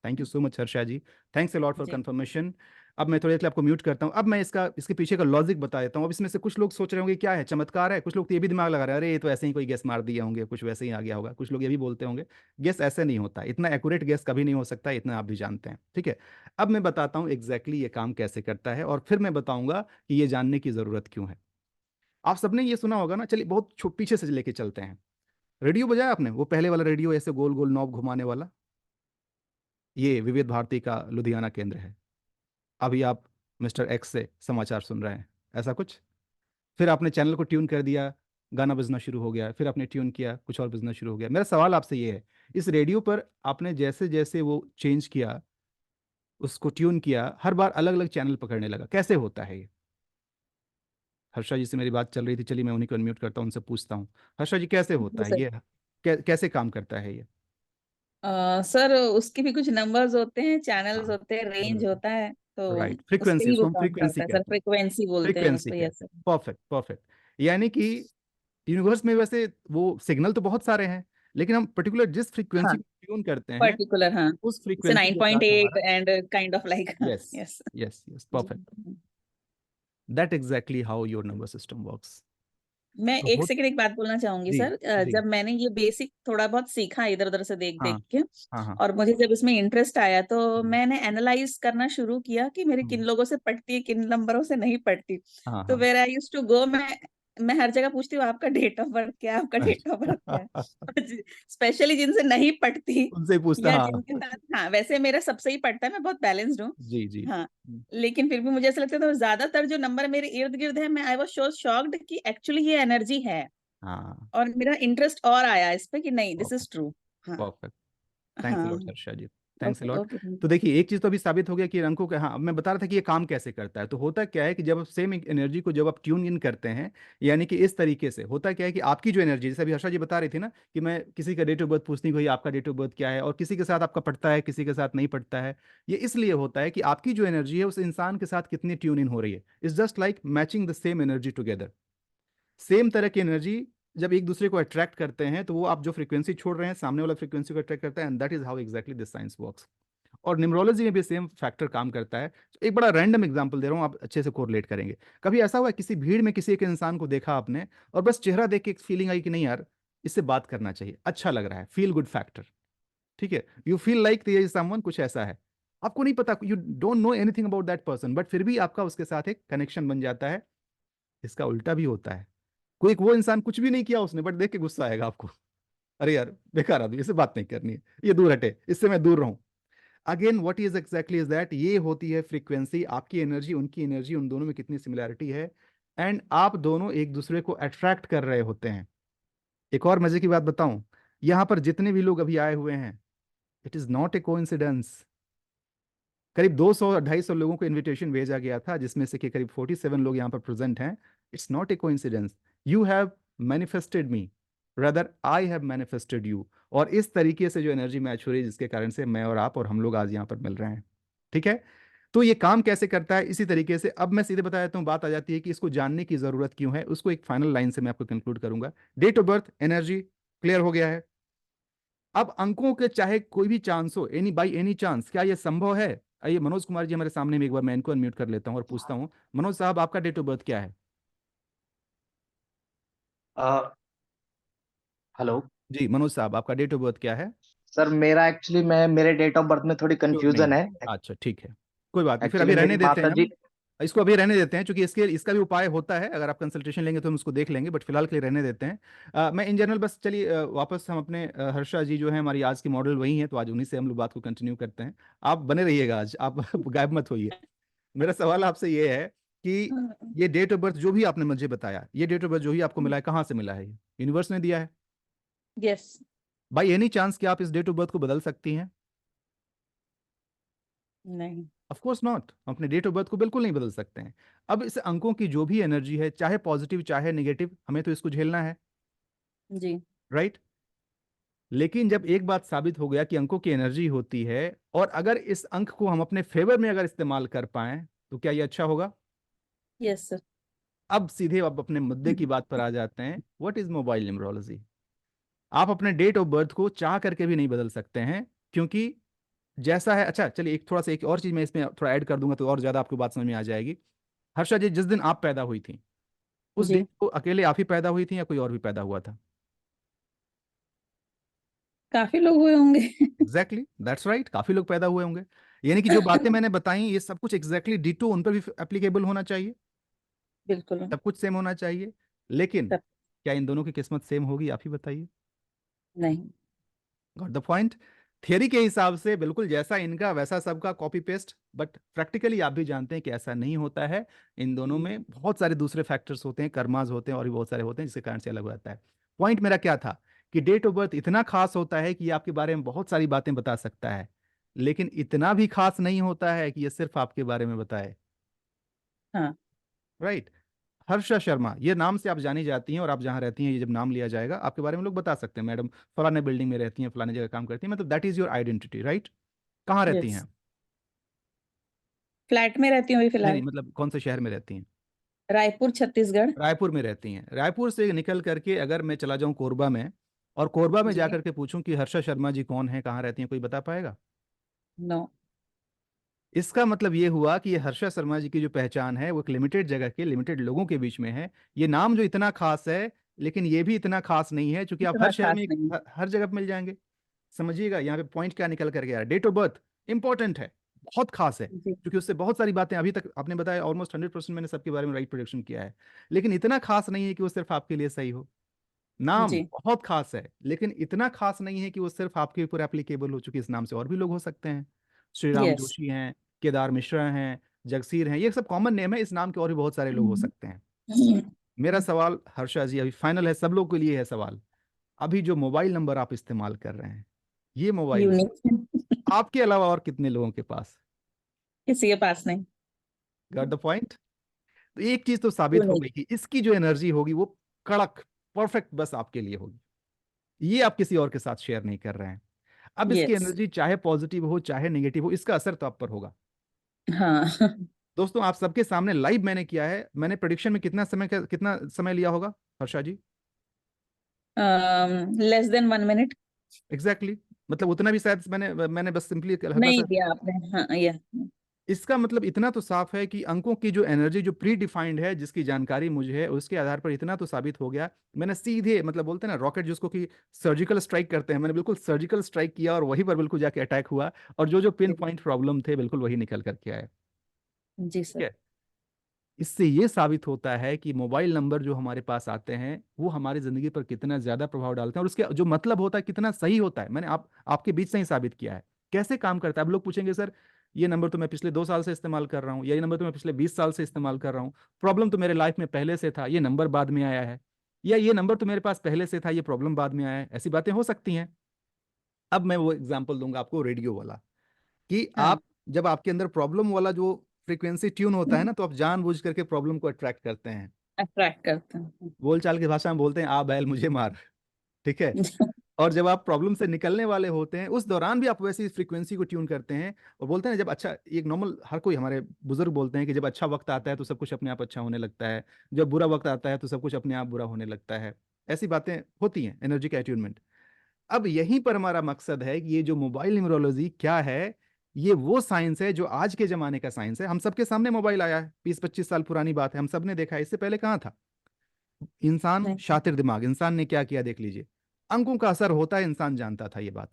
Thank you so much Harsha ji, thanks a lot for जी। कंफर्मेशन। अब मैं थोड़ी देर के लिए आपको म्यूट करता हूँ, अब मैं इसके पीछे का लॉजिक बता देता हूँ। अब इसमें से कुछ लोग सोच रहे होंगे क्या है, चमत्कार है, कुछ लोग तो ये भी दिमाग लगा रहे हैं अरे ये तो ऐसे ही कोई गेस मार दिए होंगे, कुछ वैसे ही आ गया होगा, कुछ लोग ये भी बोलते होंगे। गेस ऐसे नहीं होता, इतना एक्यूरेट गेस कभी नहीं हो सकता, इतना आप भी जानते हैं। ठीक है। अब मैं बताता हूँ एग्जैक्टली ये काम कैसे करता है, और फिर मैं बताऊंगा कि ये जानने की जरूरत क्यों है। आप सबने ये सुना होगा ना, चलिए बहुत पीछे से लेके चलते हैं। रेडियो बजाया आपने, वो पहले वाला रेडियो ऐसे गोल गोल नॉब घुमाने वाला, ये विविध भारती का लुधियाना केंद्र है। अभी आप मिस्टर एक्स से समाचार सुन रहे हैं, ऐसा कुछ। फिर आपने चैनल को ट्यून कर दिया, गाना बजना शुरू हो गया, फिर आपने ट्यून किया, कुछ और बजना शुरू हो गया। मेरा सवाल आपसे ये है, इस रेडियो पर आपने जैसे जैसे वो चेंज किया, उसको ट्यून किया, हर बार अलग अलग चैनल पकड़ने लगा, कैसे होता है ये? हर्षा जी से मेरी बात चल रही थी, चलिए मैं उन्हीं को अनम्यूट करता हूँ, उनसे पूछता हूँ। हर्षा जी, कैसे जी होता है सर। ये, कैसे काम करता है ये? सर, उसके भी कुछ नंबर्स होते हैं, चैनल्स हाँ, होते हैं, रेंज होता है, तो राइट, उस पे फ्रीक्वेंसी, ही वो उसको हम काम फ्रीक्वेंसी करता है सर। कहते हैं। फ्रिक्वेंसी बोलते हैं फ्रीक्वेंसी उसको, यस कहते सर। हैं, परफेक्ट परफेक्ट। यानी कि यूनिवर्स में वैसे वो सिग्नल तो बहुत सारे हैं, लेकिन हम पर्टिकुलर जिस फ्रीक्वेंसी हाँ, को ट्यून करते हैं, पर्टिकुलर, हाँ। उस जैसे फ्रीक्वेंसी नाइन के पॉइंट साथ एट हमारा। And kind of like, yes yes. Yes yes, जी। Perfect. That exactly how your nervous system works. मैं तो एक हो सेकंड एक बात बोलना चाहूंगी जी सर। जी जब मैंने ये बेसिक थोड़ा बहुत सीखा इधर उधर से देख हाँ देख के, हाँ हाँ और मुझे जब इसमें इंटरेस्ट आया तो हम्म, मैंने एनालाइज करना शुरू किया कि मेरे किन हम्म, लोगों से पटती है, किन नंबरों से नहीं पटती। हाँ तो हाँ where I use to go, मैं हर जगह पूछती हूँ आपका डेट ऑफ बर्थ क्या है, आपका डेट ऑफ बर्थ क्या है। स्पेशली जिनसे नहीं पटती उनसे ही पूछता या हाँ जिनके साथ, हाँ वैसे मेरा सबसे ही पटता है, मैं बहुत बैलेंस्ड हूँ। जी जी हाँ, लेकिन फिर भी मुझे ऐसा लगता है तो ज्यादातर जो नंबर मेरे इर्द गिर्द है, मैं आई वाज सो शॉक्ड कि एक्चुअली ये एनर्जी है। हाँ और मेरा इंटरेस्ट और आया इस पे कि नहीं, दिस इज परफेक्ट ट्रू। हाँ। परफेक्ट थैंक्स हाँ। Lot Harsha ji thanks okay lot. Okay. तो देखिए एक चीज तो अभी साबित हो गया कि रंगों का, हाँ अब मैं बता रहा था कि ये काम कैसे करता है। तो होता क्या है कि जब सेम एनर्जी को जब आप ट्यून इन करते हैं, यानी कि इस तरीके से होता क्या है कि आपकी जो एनर्जी, जैसे अभी हर्षा जी बता रही थी ना कि मैं किसी का डेट ऑफ बर्थ पूछती हूँ भाई आपका डेट ऑफ बर्थ क्या है, और किसी के साथ आपका पड़ता है किसी के साथ नहीं पड़ता है। ये इसलिए होता है कि आपकी जो एनर्जी है उस इंसान के साथ कितनी ट्यून इन हो रही है। It's just like matching the same energy together. Same तरह की एनर्जी जब एक दूसरे को अट्रैक्ट करते हैं तो वो आप जो फ्रीक्वेंसी छोड़ रहे हैं सामने वाला फ्रीक्वेंसी को अट्रैक्ट करता है, and that is how exactly this science works. और न्यूमरोलॉजी में भी सेम फैक्टर काम करता है। तो एक बड़ा रैंडम एग्जांपल दे रहा हूँ, आप अच्छे से कोरिलेट करेंगे। कभी ऐसा हुआ है किसी भीड़ में किसी एक इंसान को देखा आपने और बस चेहरा देख के एक फीलिंग आई कि नहीं यार इससे बात करना चाहिए, अच्छा लग रहा है, फील गुड फैक्टर, ठीक है, यू फील लाइक समवन, कुछ ऐसा है। आपको नहीं पता, you don't know anything about that person, but फिर भी आपका उसके साथ एक कनेक्शन बन जाता है। इसका उल्टा भी होता है। कोई वो इंसान कुछ भी नहीं किया उसने, बट देख के गुस्सा आएगा आपको, अरे यार बेकार आदमी, इससे बात नहीं करनी है, ये दूर हटे, इससे मैं दूर रहूं। Again what is exactly is that, ये होती है फ्रीक्वेंसी, आपकी एनर्जी उनकी एनर्जी, उन दोनों में कितनी सिमिलैरिटी है, एंड आप दोनों एक दूसरे को अट्रैक्ट कर रहे होते हैं। एक और मजे की बात बताऊं, यहां पर जितने भी लोग अभी आए हुए हैं, it is not a coincidence. करीब 200-250 लोगों को इनविटेशन भेजा गया था, जिसमें से कि करीब 47 लोग यहाँ पर प्रेजेंट हैं। It's not a coincidence, you have manifested me, rather I have manifested you. और इस तरीके से जो एनर्जी मैच हो रही है, जिसके कारण से मैं और आप और हम लोग आज यहाँ पर मिल रहे हैं, ठीक है। तो ये काम कैसे करता है, इसी तरीके से अब मैं सीधे बता देता हूँ, बात आ जाती है कि इसको जानने की जरूरत क्यों है, उसको एक फाइनल लाइन से मैं आपको कंक्लूड करूंगा। Date of birth, energy, clear हो गया है। अब अंकों के चाहे कोई भी चांस हो, एनी बाई एनी चांस, क्या ये संभव है? आइए मनोज कुमार जी हमारे सामने में, एक बार मैं इनको अनम्यूट कर लेता हूं और पूछता हूं, मनोज साहब आपका डेट ऑफ बर्थ क्या है? हेलो जी मनोज साहब आपका डेट ऑफ बर्थ क्या है? सर, मेरा एक्चुअली मैं मेरे डेट ऑफ बर्थ में थोड़ी श्योर नहीं कंफ्यूजन है? है। अच्छा ठीक है, कोई बात नहीं, फिर एक्चुअली अभी मेरी रहने देते माता हैं जी। हम। इसको अभी रहने देते हैं, क्योंकि इसके इसका भी उपाय होता है, अगर आप कंसल्टेशन लेंगे तो हम उसको देख लेंगे, बट फिलहाल के लिए रहने देते हैं। मैं इन जनरल बस चलिए, वापस हम अपने हर्षा जी जो है हमारी आज की मॉडल वही है, तो आज उन्हीं से हम लोग बात को कंटिन्यू करते हैं। आप बने रहिएगा आज, आप गायब मत होइए। मेरा सवाल आपसे ये है कि ये डेट ऑफ बर्थ जो भी आपने मुझे बताया, ये डेट ऑफ बर्थ जो भी आपको मिला है, कहाँ से मिला है? ये यूनिवर्स ने दिया है? यस। बाई एनी चांस क्या आप इस डेट ऑफ बर्थ को बदल सकती हैं? नहीं। ऑफ कोर्स नॉट, हम अपने डेट ऑफ बर्थ को बिल्कुल नहीं बदल सकते हैं। अब इस अंकों की जो भी एनर्जी है, चाहे पॉजिटिव चाहे नेगेटिव, हमें तो इसको झेलना है, जी। राइट। लेकिन जब एक बात साबित हो गया कि अंकों की एनर्जी होती है, और अगर इस अंक को हम अपने फेवर में अगर इस्तेमाल कर पाए, तो क्या ये अच्छा होगा? Yes sir. अब सीधे अब अपने मुद्दे की बात पर आ जाते हैं, व्हाट इज मोबाइल न्यूमरोलॉजी। आप अपने डेट ऑफ बर्थ को चाह करके भी नहीं बदल सकते हैं, क्योंकि जैसा है, अच्छा चलिए एक थोड़ा सा एक और चीज मैं इसमें थोड़ा ऐड कर दूंगा तो और ज्यादा आपको बात समझ में आ जाएगी। हर्षा जी जिस दिन आप पैदा हुई थी, उस दिन जी। को अकेले आप ही पैदा हुई थी या कोई और भी पैदा हुआ था? काफी लोग हुए होंगे। एग्जैक्टली दैट्स राइट, काफी लोग पैदा हुए होंगे। यानी कि जो बातें मैंने बताई ये सब कुछ एग्जैक्टली डिटो उन पर भी एप्लीकेबल होना चाहिए, बिल्कुल। सब कुछ सेम होना चाहिए। लेकिन सब। क्या इन दोनों की किस्मत सेम होगी, आप ही बताइए। नहीं। Got the point. थियरी के हिसाब से बिल्कुल जैसा इनका वैसा सबका कॉपी पेस्ट, बट प्रैक्टिकली आप भी जानते हैं कि ऐसा नहीं होता है। इन दोनों में बहुत सारे दूसरे फैक्टर्स होते हैं, कर्माज होते हैं और भी बहुत सारे होते हैं, जिसके कारण से अलग हो जाता है। पॉइंट मेरा क्या था कि डेट ऑफ बर्थ इतना खास होता है कि ये आपके बारे में बहुत सारी बातें बता सकता है, लेकिन इतना भी खास नहीं होता है कि ये सिर्फ आपके बारे में बताए, हाँ। राइट। हर्षा शर्मा ये नाम से आप जानी जाती हैं, और आप जहाँ रहती हैं, ये जब नाम लिया जाएगा आपके बारे में लोग बता सकते हैं, मैडम फलाने बिल्डिंग में रहती हैं, फलाने जगह काम करती हैं, मतलब that is your identity, right. कहाँ रहती हैं यस। आप? फ्लैट में रहती हूँ अभी नहीं फिलहाल। नहीं, मतलब कौन से शहर में रहती हैं? रायपुर छत्तीसगढ़। रायपुर में रहती हैं। रायपुर से निकल करके अगर मैं चला जाऊं कोरबा में, और कोरबा में जी। जाकर के पूछूं कि हर्षा शर्मा जी कौन है, कहाँ रहती हैं, कोई बता पाएगा? नो। इसका मतलब ये हुआ कि ये हर्षा शर्मा जी की जो पहचान है वो एक लिमिटेड जगह के लिमिटेड लोगों के बीच में है। ये नाम जो इतना खास है, लेकिन ये भी इतना खास नहीं है, क्योंकि आप इतना हर शहर खास में नहीं है। हर जगह पे मिल जाएंगे। समझिएगा यहाँ पे पॉइंट क्या निकल करके आ रहा है। डेट ऑफ बर्थ इंपॉर्टेंट है, बहुत खास है, जी क्योंकि उससे बहुत सारी बातें अभी तक आपने बताया, ऑलमोस्ट 100% मैंने सबके बारे में राइट प्रोडिक्शन किया है। लेकिन इतना खास नहीं है कि वो सिर्फ आपके लिए सही हो। नाम जी बहुत खास है, लेकिन इतना खास नहीं है कि वो सिर्फ आपके ऊपर एप्लीकेबल हो, चुकी इस नाम से और भी लोग हो सकते हैं। श्री राम यस। जोशी हैं, केदार मिश्रा हैं, जगसीर हैं, ये सब कॉमन नेम है। इस नाम के और भी बहुत सारे लोग हो सकते हैं। मेरा सवाल हर्षा जी अभी फाइनल है, सब लोग के लिए है सवाल। अभी जो मोबाइल नंबर आप इस्तेमाल कर रहे हैं, ये मोबाइल नंबर यूनिक। आपके अलावा और कितने लोगों के पास? किसी के पास नहीं। Got the point. तो एक चीज तो साबित हो यूनिक। गई कि इसकी जो एनर्जी होगी वो कड़क, परफेक्ट बस आपके लिए होगी। ये आप किसी और के साथ शेयर नहीं कर रहे हैं। अब इसकी यस। एनर्जी चाहे पॉजिटिव हो चाहे नेगेटिव हो, इसका असर तो आप पर होगा। हाँ। दोस्तों आप सबके सामने लाइव मैंने किया है। मैंने प्रेडिक्शन में कितना समय लिया होगा Harsha ji? Less than 1 minute. Exactly मतलब उतना भी शायद मैंने मैंने बस सिंपली हल्का नहीं सा। दिया आपने। हाँ ये। इसका मतलब इतना तो साफ है कि अंकों की जो एनर्जी जो प्री डिफाइंड है, जिसकी जानकारी मुझे है, उसके आधार पर इतना तो साबित हो गया। मैंने सीधे मतलब बोलते हैं ना रॉकेट जिसको कि सर्जिकल स्ट्राइक करते हैं, मैंने बिल्कुल सर्जिकल स्ट्राइक किया और वहीं पर बिल्कुल जाके अटैक हुआ। और जो जो पिन पॉइंट प्रॉब्लम थे बिल्कुल वही निकल करके आए। जी ठीक सर। है। इससे ये साबित होता है कि मोबाइल नंबर जो हमारे पास आते हैं वो हमारी जिंदगी पर कितना ज्यादा प्रभाव डालते हैं, और उसके जो मतलब होता है कितना सही होता है, मैंने आपके बीच से ही साबित किया है कैसे काम करता है। अब लोग पूछेंगे सर ये नंबर तो मैं पिछले 2 साल से इस्तेमाल कर रहा हूँ, या ये नंबर तो मैं पिछले 20 साल से इस्तेमाल कर रहा हूँ, प्रॉब्लम तो मेरे लाइफ में पहले से था, ये नंबर बाद में आया है, या ये नंबर तो मेरे पास पहले से था, ये प्रॉब्लम बाद में आया है। ऐसी बातें हो सकती हैं। अब मैं वो एग्जाम्पल दूंगा आपको रेडियो वाला, कि हाँ। आप जब आपके अंदर प्रॉब्लम वाला जो फ्रीक्वेंसी ट्यून होता है ना, तो आप जानबूझ करके प्रॉब्लम को अट्रैक्ट करते हैं। अट्रैक्ट करते हैं। बोलचाल की भाषा में बोलते हैं आ बैल मुझे मार। ठीक है। और जब आप प्रॉब्लम से निकलने वाले होते हैं उस दौरान भी आप वैसी फ्रीक्वेंसी को ट्यून करते हैं। और बोलते हैं जब अच्छा, एक नॉर्मल हर कोई हमारे बुजुर्ग बोलते हैं कि जब अच्छा वक्त आता है तो सब कुछ अपने आप अच्छा होने लगता है, जब बुरा वक्त आता है तो सब कुछ अपने आप बुरा होने लगता है। ऐसी बातें होती हैं, एनर्जी का अट्यूनमेंट। अब यहीं पर हमारा मकसद है कि ये जो मोबाइल न्यूमरोलॉजी क्या है, ये वो साइंस है जो आज के जमाने का साइंस है। हम सबके सामने मोबाइल आया है, 20-25 साल पुरानी बात है, हम सब ने देखा है। इससे पहले कहाँ था? इंसान नहीं। शातिर दिमाग, इंसान ने क्या किया देख लीजिए। अंकों का असर होता है, इंसान जानता था ये बात।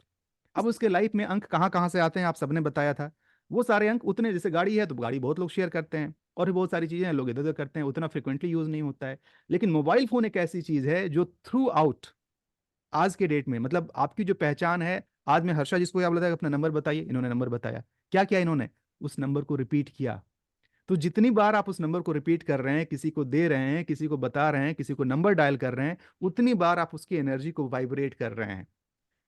अब उसके लाइफ में अंक कहाँ कहाँ से आते हैं आप सबने बताया था। वो सारे अंक उतने, जैसे गाड़ी है तो गाड़ी बहुत लोग शेयर करते हैं, और भी बहुत सारी चीजें हैं लोग इधर उधर करते हैं, उतना फ्रिक्वेंटली यूज नहीं होता है। लेकिन मोबाइल फोन एक ऐसी चीज है जो थ्रू आउट आज के डेट में, मतलब आपकी जो पहचान है। आज मैं हर्षा जिसको आप बताया अपना नंबर बताइए, इन्होंने नंबर बताया, क्या किया इन्होंने? उस नंबर को रिपीट किया। तो जितनी बार आप उस नंबर को रिपीट कर रहे हैं, किसी को दे रहे हैं, किसी को बता रहे हैं, किसी को नंबर डायल कर रहे हैं, उतनी बार आप उसकी एनर्जी को वाइब्रेट कर रहे हैं।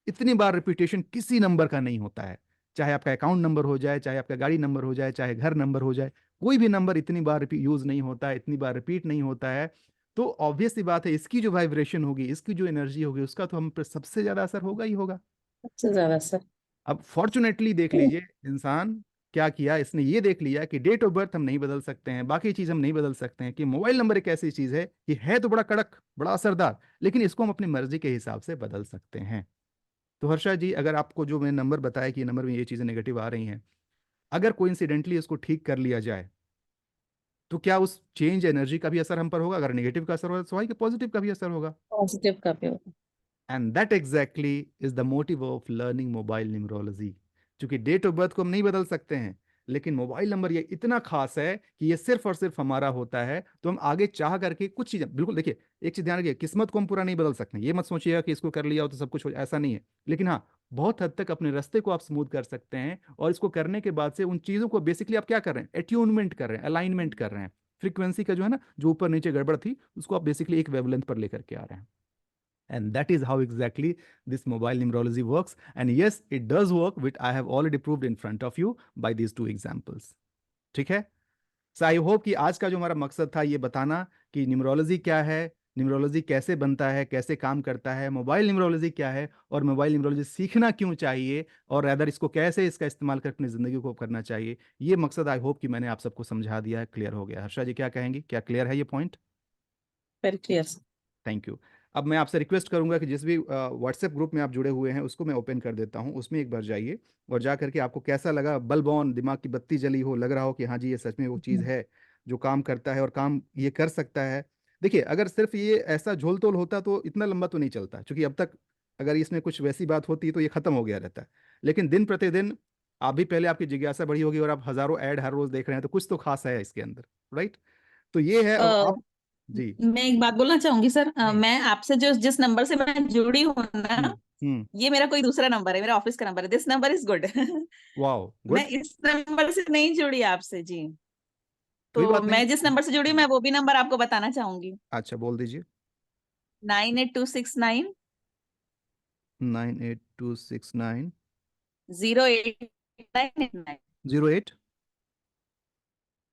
इतनी बार रिपीटेशन किसी नंबर का नहीं होता है। चाहे आपका अकाउंट नंबर हो जाए, चाहे आपका गाड़ी नंबर हो जाए, चाहे घर नंबर हो जाए, कोई भी नंबर इतनी बार यूज नहीं होता है, इतनी बार रिपीट नहीं होता है। तो ऑब्वियस सी बात है, इसकी जो वाइब्रेशन होगी, इसकी जो एनर्जी होगी, उसका तो हम पर सबसे ज्यादा असर होगा ही होगा। सबसे ज्यादा सर। अब फॉर्चुनेटली देख लीजिए इंसान क्या किया, इसने ये देख लिया कि डेट ऑफ बर्थ हम नहीं बदल सकते हैं, बाकी चीज हम नहीं बदल सकते हैं, कि मोबाइल नंबर एक ऐसी चीज है कि है तो बड़ा कड़क, बड़ा असरदार, लेकिन इसको हम अपनी मर्जी के हिसाब से बदल सकते हैं। तो हर्षा जी, अगर आपको जो मैंने नंबर बताया कि ये नंबर में ये चीजें नेगेटिव आ रही हैं, अगर कोइंसिडेंटली इसको ठीक कर लिया जाए, तो क्या उस चेंज एनर्जी का भी असर हम पर होगा? अगर नेगेटिव का असर होगा तो स्वाभाविक पॉजिटिव का भी असर होगा। पॉजिटिव का भी होगा। And that exactly is the motive of learning mobile numerology. क्योंकि डेट ऑफ बर्थ को हम नहीं बदल सकते हैं, लेकिन मोबाइल नंबर ये इतना खास है कि ये सिर्फ और सिर्फ हमारा होता है। तो हम आगे चाह करके कुछ चीजें, बिल्कुल देखिए, एक चीज ध्यान रखिए, किस्मत को हम पूरा नहीं बदल सकते, ये मत सोचिएगा कि इसको कर लिया हो तो सब कुछ ऐसा नहीं है। लेकिन हाँ, बहुत हद तक अपने रास्ते को आप स्मूथ कर सकते हैं, और इसको करने के बाद से उन चीजों को बेसिकली आप क्या कर रहे हैं? एट्यूनमेंट कर रहे हैं, अलाइनमेंट कर रहे हैं। फ्रीक्वेंसी का जो है ना, जो ऊपर नीचे गड़बड़ थी, उसको आप बेसिकली एक वेवलेंथ पर लेकर के आ रहे हैं। And that is how exactly this mobile numerology works. And yes, it does work, which I have already proved in front of you by these two examples. ठीक है। सो आई होप कि आज का जो हमारा मकसद था ये बताना कि न्यूमरोलॉजी क्या है, न्यूमरोलॉजी कैसे बनता है, कैसे काम करता है, मोबाइल न्यूमरोलॉजी क्या है, और मोबाइल न्यूमरोलॉजी सीखना क्यों चाहिए, और अदर इसको कैसे इसका इस्तेमाल कर अपनी ज़िंदगी को करना चाहिए। ये मकसद आई होप कि मैंने आप सबको समझा दिया है, क्लियर हो गया। हर्षा जी क्या कहेंगे, क्या क्लियर है ये point? Very clear. Thank you. अब मैं आपसे रिक्वेस्ट करूंगा कि जिस भी व्हाट्सएप ग्रुप में आप जुड़े हुए हैं उसको मैं ओपन कर देता हूं, उसमें एक बार जाइए और जा करके आपको कैसा लगा, बल्ब ऑन, दिमाग की बत्ती जली हो, लग रहा हो कि हाँ जी ये सच में वो चीज़ है जो काम करता है और काम ये कर सकता है। देखिए अगर सिर्फ ये ऐसा झोल तोल होता तो इतना लंबा तो नहीं चलता, क्योंकि अब तक अगर इसमें कुछ वैसी बात होती तो ये खत्म हो गया रहता। लेकिन दिन प्रतिदिन आप भी पहले आपकी जिज्ञासा बढ़ी होगी और आप हजारों ऐड हर रोज देख रहे हैं, तो कुछ तो खास है इसके अंदर, राइट? तो ये है। अब अ, आप जी मैं एक बात बोलना चाहूंगी सर, जी मैं आपसे जो जिस नंबर से मैं जुड़ी हूँ हम्म ना, हम्म ये मेरा कोई दूसरा नंबर है, मेरा ऑफिस का नंबर है। This number is good. Wow मैं गुड। इस नंबर से नहीं जुड़ी आपसे जी। कोई तो बात नहीं। मैं जिस नंबर से जुड़ी हूँ, मैं वो भी नंबर आपको बताना चाहूंगी। अच्छा बोल दीजिए। 98269 98269 08989 08।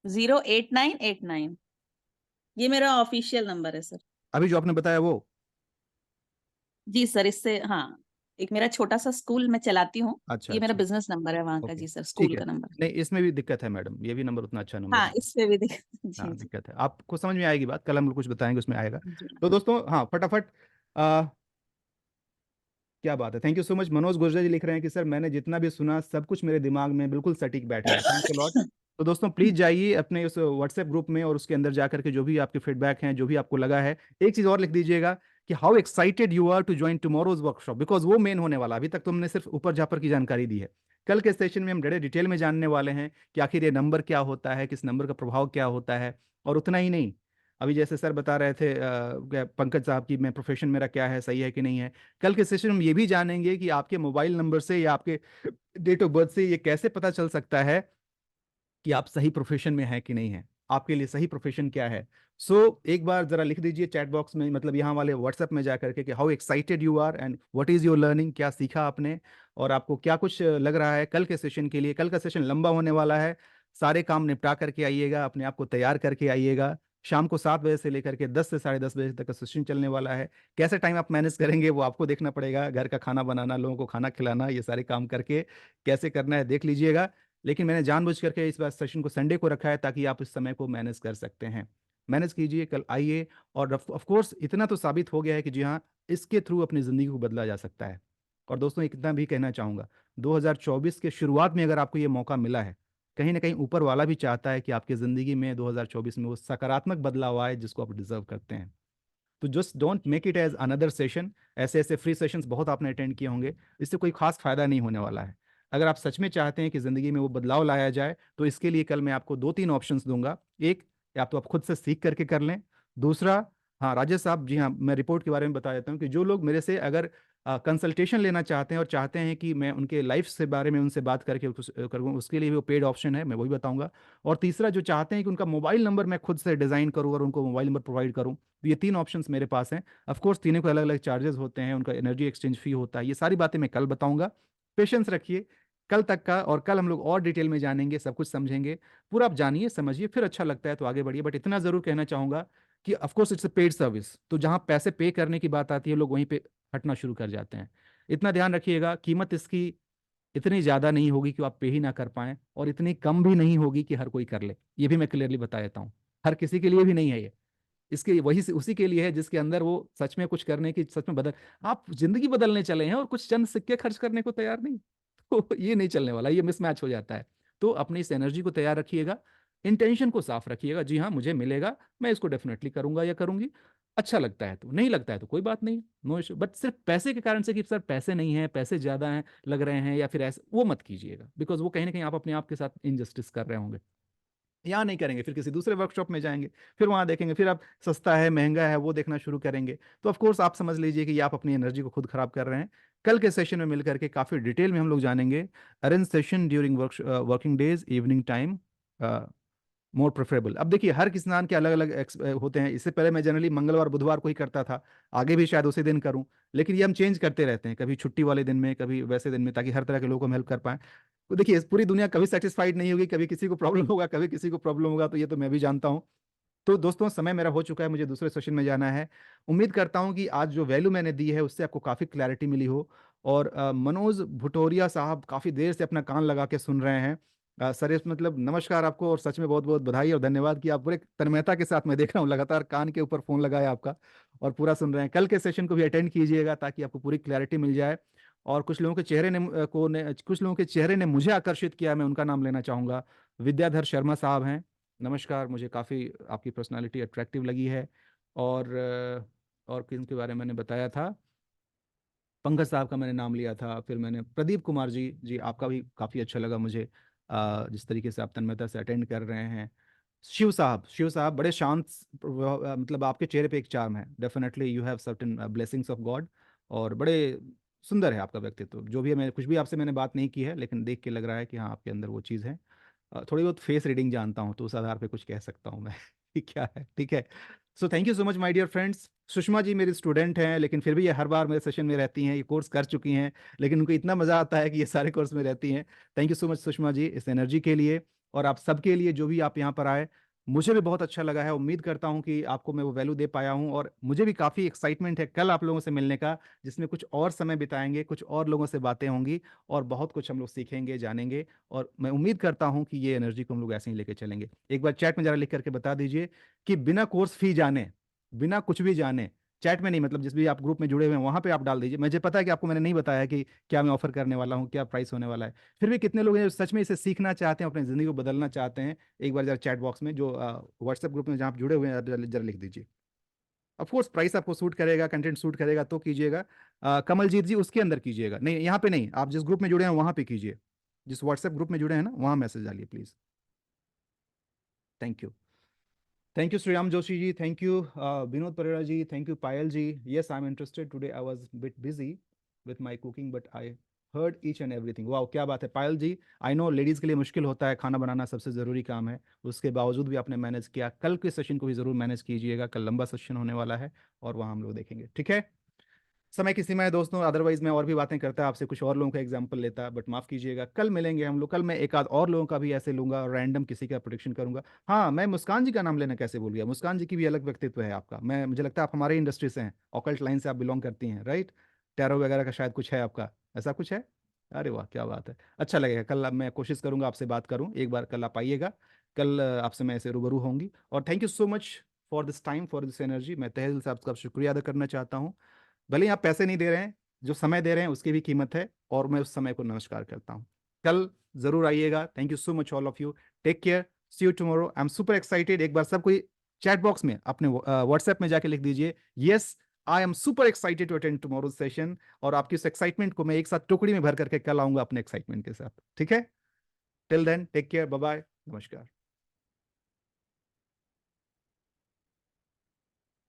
08989, ये मेरा ऑफिशियल नंबर है सर। अभी जो आपने बताया वो। जी सर, इससे हाँ, एक मेरा छोटा सा स्कूल मैं चलाती हूँ, अच्छा ये मेरा अच्छा। बिजनेस नंबर है वहाँ का। ओके जी सर, ठीक स्कूल है। का नंबर। नहीं इसमें भी दिक्कत है मैडम, ये भी नंबर उतना अच्छा नंबर हाँ, नहीं इससे भी देख। है। जी हाँ जी दिक्कत है, आपको समझ में आएगी बात, कल हम लोग कुछ बताएंगे उसमें आएगा। जी। तो दोस्तों हाँ फटाफट क्या बात है, thank you so much. Manoj Gurjar ji लिख रहे हैं कि सर मैंने जितना भी सुना सब कुछ मेरे दिमाग में बिल्कुल सटीक बैठ गया, थैंक्स अ लॉट। तो दोस्तों प्लीज जाइए अपने उस व्हाट्सएप ग्रुप में और उसके अंदर जा करके जो भी आपके फीडबैक हैं, जो भी आपको लगा है, एक चीज और लिख दीजिएगा कि how excited you are to join tomorrow's workshop, because वो मेन होने वाला। अभी तक तो हमने सिर्फ ऊपर झापर की जानकारी दी है। कल के सेशन में हम बड़े डिटेल में जानने वाले हैं कि आखिर ये नंबर क्या होता है, किस नंबर का प्रभाव क्या होता है। और उतना ही नहीं, अभी जैसे सर बता रहे थे पंकज साहब की मैं प्रोफेशन मेरा क्या है, सही है कि नहीं है। कल के सेशन में ये भी जानेंगे कि आपके मोबाइल नंबर से या आपके डेट ऑफ बर्थ से ये कैसे पता चल सकता है कि आप सही प्रोफेशन में हैं कि नहीं है, आपके लिए सही प्रोफेशन क्या है। एक बार जरा लिख दीजिए चैट बॉक्स में, मतलब यहाँ वाले व्हाट्सएप में जा करके कि how excited you are and what is your learning, क्या सीखा आपने और आपको क्या कुछ लग रहा है कल के सेशन के लिए। कल का सेशन लंबा होने वाला है, सारे काम निपटा करके आइएगा, अपने आप को तैयार करके आइएगा। शाम को 7 बजे से लेकर के 10 से 10:30 बजे तक का सेशन चलने वाला है। कैसे टाइम आप मैनेज करेंगे वो आपको देखना पड़ेगा, घर का खाना बनाना, लोगों को खाना खिलाना, ये सारे काम करके कैसे करना है देख लीजिएगा। लेकिन मैंने जानबूझ करके इस बार सेशन को संडे को रखा है ताकि आप इस समय को मैनेज कर सकते हैं। मैनेज कीजिए, कल आइए। और ऑफ कोर्स इतना तो साबित हो गया है कि जी हाँ, इसके थ्रू अपनी ज़िंदगी को बदला जा सकता है। और दोस्तों इतना भी कहना चाहूँगा, 2024 के शुरुआत में अगर आपको ये मौका मिला है, कहीं ना कहीं ऊपर वाला भी चाहता है कि आपकी ज़िंदगी में 2024 में वो सकारात्मक बदलाव आए जिसको आप डिजर्व करते हैं। तो just don't make it as another session. ऐसे ऐसे फ्री सेशंस बहुत आपने अटेंड किए होंगे, इससे कोई खास फायदा नहीं होने वाला है। अगर आप सच में चाहते हैं कि ज़िंदगी में वो बदलाव लाया जाए तो इसके लिए कल मैं आपको 2-3 ऑप्शंस दूंगा। एक, या तो आप खुद से सीख करके कर लें। दूसरा, हाँ राजेश साहब, जी हाँ मैं रिपोर्ट के बारे में बता देता हूँ कि जो लोग मेरे से अगर कंसल्टेशन लेना चाहते हैं और चाहते हैं कि मैं उनके लाइफ से बारे में उनसे बात करके करूँ, उसके लिए भी वो पेड ऑप्शन है, मैं वही बताऊंगा। और तीसरा, जो चाहते हैं कि उनका मोबाइल नंबर मैं खुद से डिज़ाइन करूँ और उनको मोबाइल नंबर प्रोवाइड करूँ, तो ये 3 ऑप्शंस मेरे पास हैं। ऑफ कोर्स तीनों के अलग अलग चार्जेस होते हैं, उनका एनर्जी एक्सचेंज फी होता है, ये सारी बातें मैं कल बताऊंगा। पेशेंस रखिए कल तक का, और कल हम लोग और डिटेल में जानेंगे, सब कुछ समझेंगे। पूरा आप जानिए समझिए, फिर अच्छा लगता है तो आगे बढ़िए। बट इतना ज़रूर कहना चाहूँगा कि of course it's a paid service, तो जहाँ पैसे पे करने की बात आती है लोग वहीं पे हटना शुरू कर जाते हैं। इतना ध्यान रखिएगा, कीमत इसकी इतनी ज़्यादा नहीं होगी कि आप पे ही ना कर पाएं, और इतनी कम भी नहीं होगी कि हर कोई कर ले, ये भी मैं क्लियरली बता देता हूँ। हर किसी के लिए भी नहीं है ये, इसके वही से उसी के लिए है जिसके अंदर वो सच में कुछ करने की, सच में बदल, आप जिंदगी बदलने चले हैं और कुछ चंद सिक्के खर्च करने को तैयार नहीं। तो ये नहीं चलने वाला, ये मिसमैच हो जाता है। तो अपनी इस एनर्जी को तैयार रखिएगा, इंटेंशन को साफ रखिएगा, जी हाँ मुझे मिलेगा, मैं इसको डेफिनेटली करूंगा या करूंगी। अच्छा लगता है तो, नहीं लगता है तो कोई बात नहीं, नो इशू। बट सिर्फ पैसे के कारण से कि सर पैसे नहीं है, पैसे ज्यादा हैं लग रहे हैं या फिर ऐसे, वो मत कीजिएगा, बिकॉज वो कहीं ना कहीं आप अपने आप के साथ इनजस्टिस कर रहे होंगे। यहाँ नहीं करेंगे, फिर किसी दूसरे वर्कशॉप में जाएंगे, फिर वहां देखेंगे, फिर आप सस्ता है महंगा है वो देखना शुरू करेंगे। तो ऑफ कोर्स आप समझ लीजिए कि ये आप अपनी एनर्जी को खुद खराब कर रहे हैं। कल के सेशन में मिलकर के काफी डिटेल में हम लोग जानेंगे। Arrange session during working days, evening time more preferable. अब देखिए हर किसान के अलग अलग होते हैं। इससे पहले मैं जनरली मंगलवार बुधवार को ही करता था, आगे भी शायद उसी दिन करूं, लेकिन ये हम चेंज करते रहते हैं, कभी छुट्टी वाले दिन में, कभी वैसे दिन में, ताकि हर तरह के लोगों को हम हेल्प कर पाएं। तो देखिए पूरी दुनिया कभी सेटिस्फाइड नहीं होगी, कभी किसी को प्रॉब्लम होगा, कभी किसी को प्रॉब्लम होगा, तो ये तो मैं भी जानता हूँ। तो दोस्तों समय मेरा हो चुका है, मुझे दूसरे सेशन में जाना है। उम्मीद करता हूँ कि आज जो वैल्यू मैंने दी है उससे आपको काफ़ी क्लैरिटी मिली हो। और मनोज भुटोरिया साहब काफ़ी देर से अपना कान लगा के सुन रहे हैं, सर इस मतलब नमस्कार आपको, और सच में बहुत बहुत बधाई और धन्यवाद कि आप पूरे तन्मयता के साथ, मैं देख रहा हूँ लगातार कान के ऊपर फोन लगाया आपका और पूरा सुन रहे हैं। कल के सेशन को भी अटेंड कीजिएगा ताकि आपको पूरी क्लैरिटी मिल जाए। और कुछ लोगों के चेहरे ने कुछ लोगों के चेहरे ने मुझे आकर्षित किया, मैं उनका नाम लेना चाहूंगा। विद्याधर शर्मा साहब हैं, नमस्कार, मुझे काफ़ी आपकी पर्सनालिटी अट्रैक्टिव लगी है। और किन के बारे में मैंने बताया था, पंकज साहब का मैंने नाम लिया था, फिर मैंने प्रदीप कुमार जी जी आपका भी काफ़ी अच्छा लगा मुझे, जिस तरीके से आप तन्मयता से अटेंड कर रहे हैं। शिव साहब बड़े शांत, मतलब आपके चेहरे पे एक चार्म है, definitely you have certain blessings of God, और बड़े सुंदर है आपका व्यक्तित्व। जो भी है, मैं कुछ भी आपसे मैंने बात नहीं की है, लेकिन देख के लग रहा है कि हाँ आपके अंदर वो चीज़ है। थोड़ी बहुत फेस रीडिंग जानता हूँ, तो उस आधार पे कुछ कह सकता हूँ मैं कि क्या है, ठीक है। So thank you so much my dear friends. Sushma ji मेरी स्टूडेंट हैं, लेकिन फिर भी ये हर बार मेरे सेशन में रहती हैं, ये कोर्स कर चुकी हैं, लेकिन उनको इतना मज़ा आता है कि ये सारे कोर्स में रहती हैं। Thank you so much Sushma ji इस एनर्जी के लिए, और आप सबके लिए जो भी आप यहाँ पर आए, मुझे भी बहुत अच्छा लगा है। उम्मीद करता हूँ कि आपको मैं वो वैल्यू दे पाया हूँ, और मुझे भी काफ़ी एक्साइटमेंट है कल आप लोगों से मिलने का, जिसमें कुछ और समय बिताएंगे, कुछ और लोगों से बातें होंगी, और बहुत कुछ हम लोग सीखेंगे, जानेंगे। और मैं उम्मीद करता हूँ कि ये एनर्जी को हम लोग ऐसे ही लेके चलेंगे। एक बार चैट में जरा लिख करके बता दीजिए कि बिना कोर्स फी जाने, बिना कुछ भी जाने, चैट में नहीं, मतलब जिस भी आप ग्रुप में जुड़े हुए हैं वहां पे आप डाल दीजिए। मुझे पता है कि आपको मैंने नहीं बताया कि क्या मैं ऑफर करने वाला हूँ, क्या प्राइस होने वाला है, फिर भी कितने लोग हैं जो सच में इसे सीखना चाहते हैं, अपनी जिंदगी को बदलना चाहते हैं। एक बार जरा चैट बॉक्स में, जो व्हाट्सएप ग्रुप में जहाँ आप जुड़े हुए हैं, जरा लिख दीजिए। ऑफ कोर्स प्राइस आपको सूट करेगा, कंटेंट सूट करेगा तो कीजिएगा। कमलजीत जी उसके अंदर कीजिएगा, नहीं यहाँ पे नहीं, आप जिस ग्रुप में जुड़े हैं वहां पे कीजिए, जिस व्हाट्सएप ग्रुप में जुड़े हैं ना वहां मैसेज डालिए please. Thank you. Thank you, Sriyam Joshi ji. Thank you, Vinod Parera ji. Thank you, Payal ji. Yes, I'm interested. Today I was a bit busy with my cooking, but I heard each and everything. Wow, क्या बात है पायल जी। I know ladies के लिए मुश्किल होता है, खाना बनाना सबसे ज़रूरी काम है, उसके बावजूद भी आपने मैनेज किया। कल के सेशन को भी ज़रूर मैनेज कीजिएगा, कल लंबा सेशन होने वाला है और वहाँ हम लोग देखेंगे, ठीक है। समय की सीमा है दोस्तों, अदरवाइज मैं और भी बातें करता आपसे, कुछ और लोगों का एग्जांपल लेता, बट माफ कीजिएगा, कल मिलेंगे हम लोग। कल मैं एक आध और लोगों का भी ऐसे लूंगा और रैंडम किसी का प्रोडिक्शन करूंगा। हाँ, मैं मुस्कान जी का नाम लेना कैसे भूल गया, मुस्कान जी की भी अलग व्यक्तित्व है आपका। मैं, मुझे लगता है आप हमारे इंडस्ट्री से हैं, ऑकल्ट लाइन से आप बिलोंग करती हैं, राइट। टैरो वगैरह का शायद कुछ है आपका, ऐसा कुछ है। अरे वाह क्या बात है, अच्छा लगेगा। कल मैं कोशिश करूंगा आपसे बात करूं, एक बार कल आप आइएगा, कल आपसे मैं ऐसे रूबरू होंगी। और thank you so much for this time, for this energy. मैं तहे दिल से आपका शुक्रिया अदा करना चाहता हूँ। भले ही आप पैसे नहीं दे रहे हैं, जो समय दे रहे हैं उसकी भी कीमत है, और मैं उस समय को नमस्कार करता हूं। कल जरूर आइएगा। Thank you so much all of you, take care, see you tomorrow. I am super excited. एक बार सब कोई चैट बॉक्स में अपने व्हाट्सएप में जाके लिख दीजिए, yes I am super excited to attend tomorrow session. और आपकी उस एक्साइटमेंट को मैं एक साथ टुकड़ी में भर करके कल आऊंगा अपने एक्साइटमेंट के साथ, ठीक है। Till then take care, bye bye, नमस्कार।